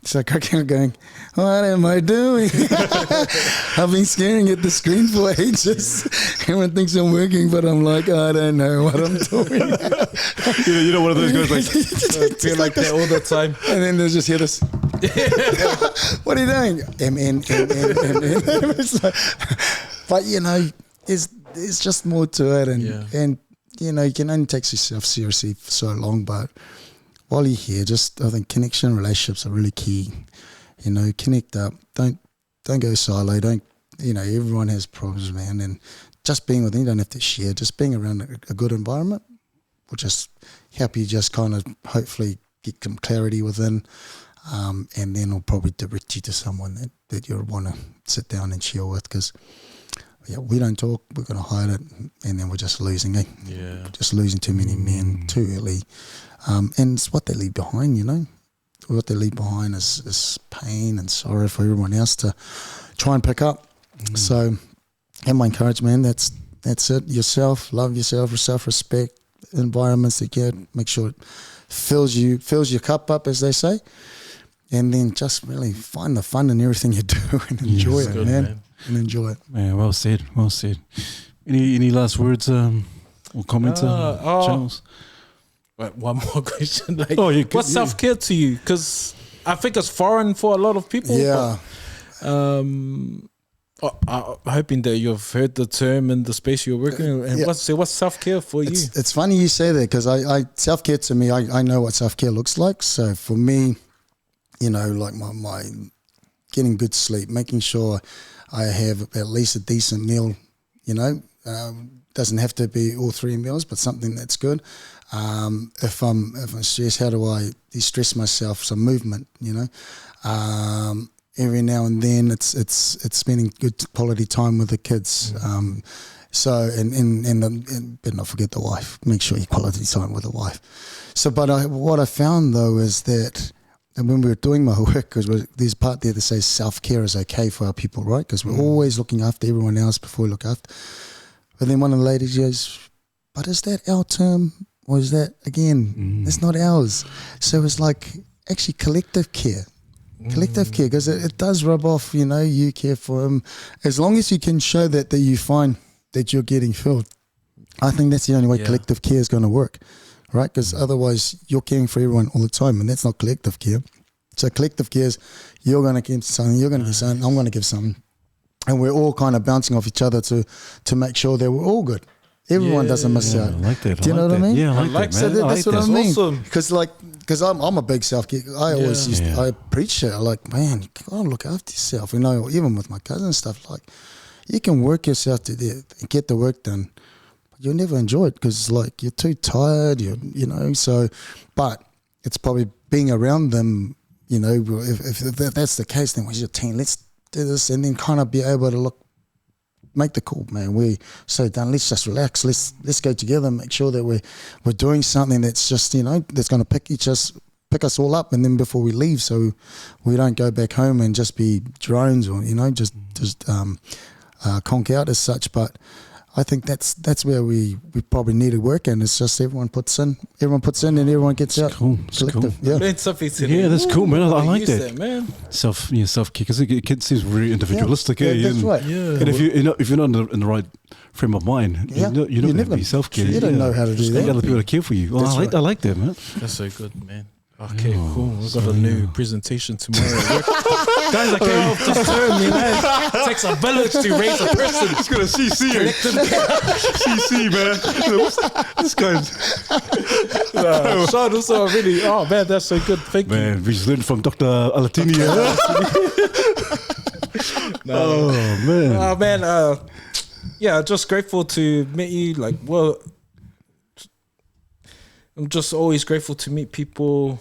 Speaker 2: it's like I keep going, what am I doing? I've been staring at the screen for ages. Everyone thinks I'm working, but I'm like, I don't know what I'm doing.
Speaker 3: you know, one of those guys like,
Speaker 4: I feel like that all the time.
Speaker 2: And then they'll just hear this. What are you doing? M. It's like, but there's just more to it, and you can only take yourself seriously for so long, but while you're here, I think connection, relationships are really key. Connect up. Don't go silo. Everyone has problems, man. And just being with them, you don't have to share. Just being around a good environment will just help you just kind of hopefully get some clarity within, and then it'll probably direct you to someone that you'll want to sit down and share with, because we don't talk, we're going to hide it, and then we're just losing, Just losing too many men too early. And it's what they leave behind, what they leave behind is pain and sorrow for everyone else to try and pick up. So, and my encouragement, that's it. Yourself, love yourself, self-respect, environments that you make sure it fills your cup up, as they say, and then just really find the fun in everything you do and enjoy it,
Speaker 4: good,
Speaker 2: man. And enjoy it.
Speaker 3: Man, well said. Any last words or comments, Charles?
Speaker 4: Wait, one more question. Like, what's self-care to you? Because I think it's foreign for a lot of people.
Speaker 2: Yeah.
Speaker 4: But, I'm hoping that you've heard the term in the space you're working in. And what's self-care for you?
Speaker 2: It's funny you say that, because I self-care to me, I know what self-care looks like. So for me, like my getting good sleep, making sure I have at least a decent meal, doesn't have to be all 3 meals, but something that's good. If I'm stressed, how do I de-stress myself? Some movement, every now and then it's spending good quality time with the kids. So and better not forget the wife. Make sure you quality time with the wife. So, but what I found though is that, and when we were doing my work, because there's a part there that says self-care is okay for our people, right? Because we're always looking after everyone else before we look after. But then one of the ladies goes, but is that our term? Or is that, again, it's not ours. So it's like actually collective care. Collective care, because it does rub off, you care for him. As long as you can show that you find that you're getting filled, I think that's the only way collective care is going to work, right? Because otherwise you're caring for everyone all the time, and that's not collective care. So collective care is you're going to give something, you're going to give something, I'm going to give something. And we're all kind of bouncing off each other to make sure that we're all good. Everyone doesn't miss out.
Speaker 3: I like that.
Speaker 2: Do you know what I mean?
Speaker 3: Yeah, I like that,
Speaker 2: So
Speaker 3: man.
Speaker 2: that's what I mean.
Speaker 4: Awesome.
Speaker 2: Because I'm a big self-care. I always I preach it. I'm like, man, you gotta look after yourself. Even with my cousin and stuff, like, you can work yourself to death and get the work done, but you'll never enjoy it because like you're too tired. So, but it's probably being around them. If that's the case, then where's your team? Let's do this, and then kind of be able to make the call, man. We're so done. Let's just relax. Let's go together and make sure that we're doing something that's just that's going to pick us all up, and then before we leave, so we don't go back home and just be drones or just conk out as such. But I think that's where we probably need to work, and it's just everyone puts in, and everyone gets out.
Speaker 3: Cool. It's
Speaker 2: Collective.
Speaker 3: cool.
Speaker 2: Yeah.
Speaker 4: Learn something today.
Speaker 3: Yeah, that's cool, man. I like that.
Speaker 4: Man.
Speaker 3: Self-care, because it seems very individualistic.
Speaker 2: Yeah, that's right.
Speaker 3: Yeah. And if you're not in the right frame of mind, you're not going to be self-care.
Speaker 2: You don't know how to do
Speaker 3: You
Speaker 2: that.
Speaker 3: need other people to care for you. I like that, man.
Speaker 4: That's so good, man. Okay, cool. We've got a new presentation tomorrow at work. Guys, I came off this term, It takes a village to raise a person.
Speaker 3: It's got a CC. CC, man. This guy's...
Speaker 4: Sean also really... Oh, man, that's so good. Thank you.
Speaker 3: Man, we just learned from Dr. Alatini. Oh, man.
Speaker 4: Oh, man. Just grateful to meet you. I'm just always grateful to meet people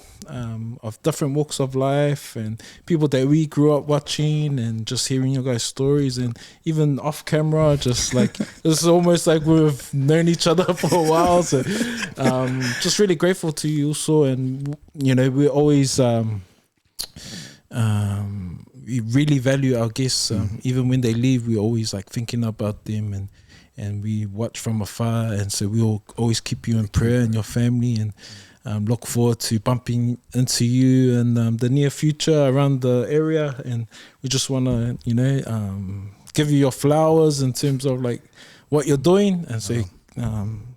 Speaker 4: of different walks of life and people that we grew up watching, and just hearing your guys' stories, and even off camera, just like it's almost like we've known each other for a while. So just really grateful to you also, and we always we really value our guests. Even when they leave, we always thinking about them, and we watch from afar, and so we'll always keep you in prayer and your family, and look forward to bumping into you in the near future around the area. And we just want to, give you your flowers in terms of what you're doing, and so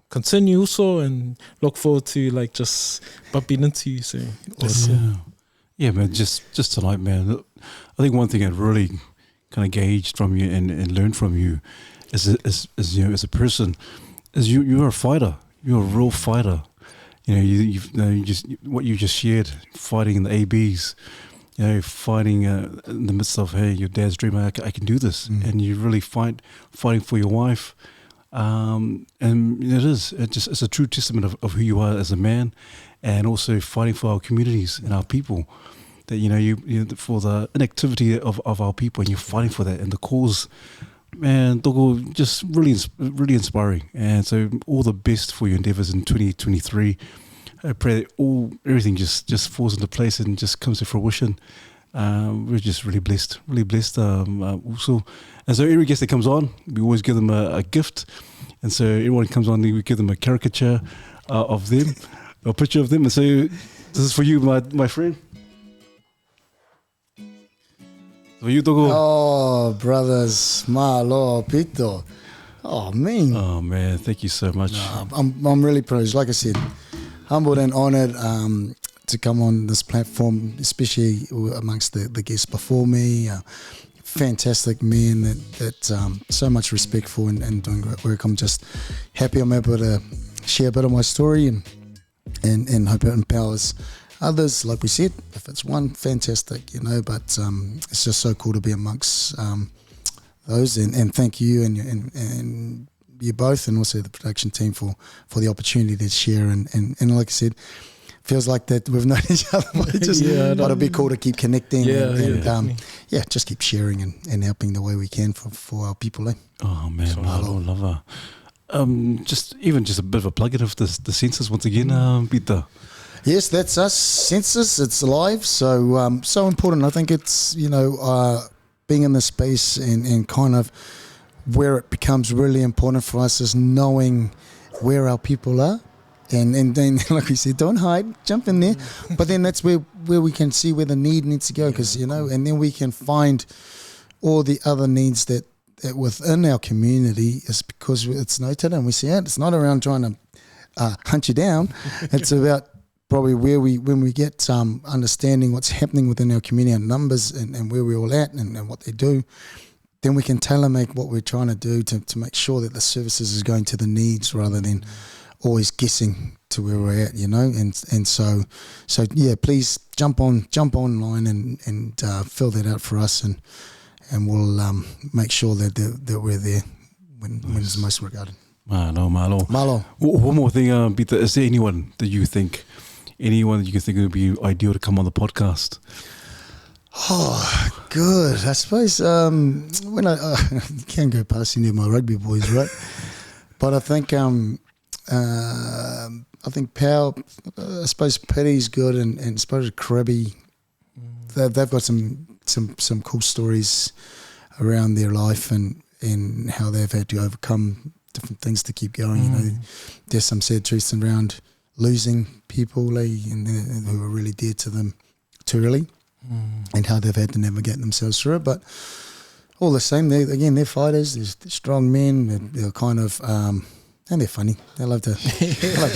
Speaker 4: continue also, and look forward to just bumping into you. So awesome.
Speaker 3: Yeah, man. Just tonight, man. I think one thing I really kind of gauged from you and learned from you as a person, is you're a fighter. You're a real fighter. What you just shared, fighting in the ABs, fighting in the midst of your dad's dream. I can do this, and you really fighting for your wife. And it's a true testament of who you are as a man, and also fighting for our communities and our people. That you for the inactivity of our people, and you're fighting for that, and the cause. Man, Dogo, just really inspiring. And so all the best for your endeavours in 2023. I pray that everything just falls into place and just comes to fruition. We're just really blessed. Also, and so every guest that comes on, we always give them a gift. And so everyone comes on, we give them a caricature of them, a picture of them. And so this is for you, my friend. For you, Togo.
Speaker 2: Oh, brothers, malo, pito. Oh, man.
Speaker 3: Oh, man, thank you so much.
Speaker 2: I'm really privileged. Like I said, humbled and honoured to come on this platform, especially amongst the guests before me. Fantastic men that so much respect for and doing great work. I'm just happy I'm able to share a bit of my story and hope it empowers others. Like we said, if it's one, fantastic, but it's just so cool to be amongst those, and thank you and you both, and also the production team for the opportunity to share and like I said, feels like that we've known each other, but it'd be cool to keep connecting and just keep sharing and helping the way we can for our people.
Speaker 3: Oh man, I love her. Just a bit of a plug-in of the census once again, Pita.
Speaker 2: Yes, that's us. Census, it's live, so so important. I think it's being in the space and kind of where it becomes really important for us is knowing where our people are. And then, like we said, don't hide, jump in there. But then that's where we can see where the need needs to go, because, and then we can find all the other needs that within our community is because it's noted and we see it. It's not around trying to hunt you down. It's about probably when we get understanding what's happening within our community and numbers and where we're all at and what they do, then we can tailor-make what we're trying to do to make sure that the services is going to the needs rather than always guessing to where we're at, and so please jump online and fill that out for us, and we'll make sure that we're there when it's most regarded. Malo.
Speaker 3: One more thing, Pita, is there anyone that you can think would be ideal to come on the podcast?
Speaker 2: Oh, good. I suppose when I can't go past any of my rugby boys, right? But I think Powell, I suppose Pity's good, and I suppose Cribby. They've got some cool stories around their life and how they've had to overcome different things to keep going. There's some sad truths around losing people who are really dear to them too early, and how they've had to navigate themselves through it. But all the same, they're fighters. They're strong men. They're kind of and they're funny. They love to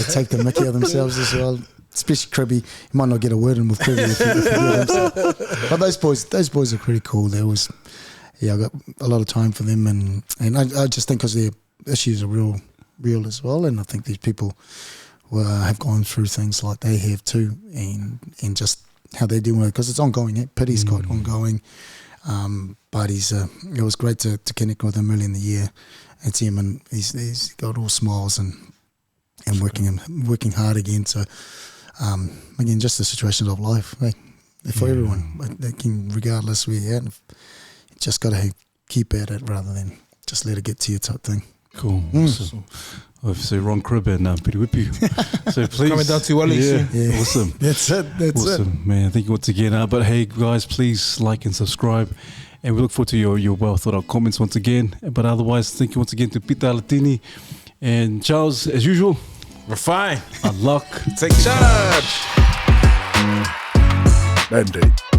Speaker 2: take the mickey of themselves as well. Especially Cribby. You might not get a word in with Cribby if you get him. But those boys are pretty cool. They always, I got a lot of time for them, and I just think because their issues are real as well, and I think these people have gone through things like they have too, and just how they're dealing with it, because it's ongoing. Pity's quite ongoing, but it was great to connect with him early in the year. It's him, and he's got all smiles and working hard again. So again, just the situations of life, for everyone, regardless where you're at, you just got to keep at it rather than just let it get to you type thing.
Speaker 3: Cool. Awesome. Obviously, Ron Crib and Piri Whippy. So please,
Speaker 4: coming down to Wally.
Speaker 3: Yeah. Awesome.
Speaker 2: That's it.
Speaker 3: Awesome, man. Thank you once again. But hey, guys, please like and subscribe. And we look forward to your well thought out comments once again. But otherwise, thank you once again to Pita Alatini and Charles, as usual.
Speaker 4: We're fine.
Speaker 3: Unlock.
Speaker 4: Take charge.
Speaker 1: Mandate.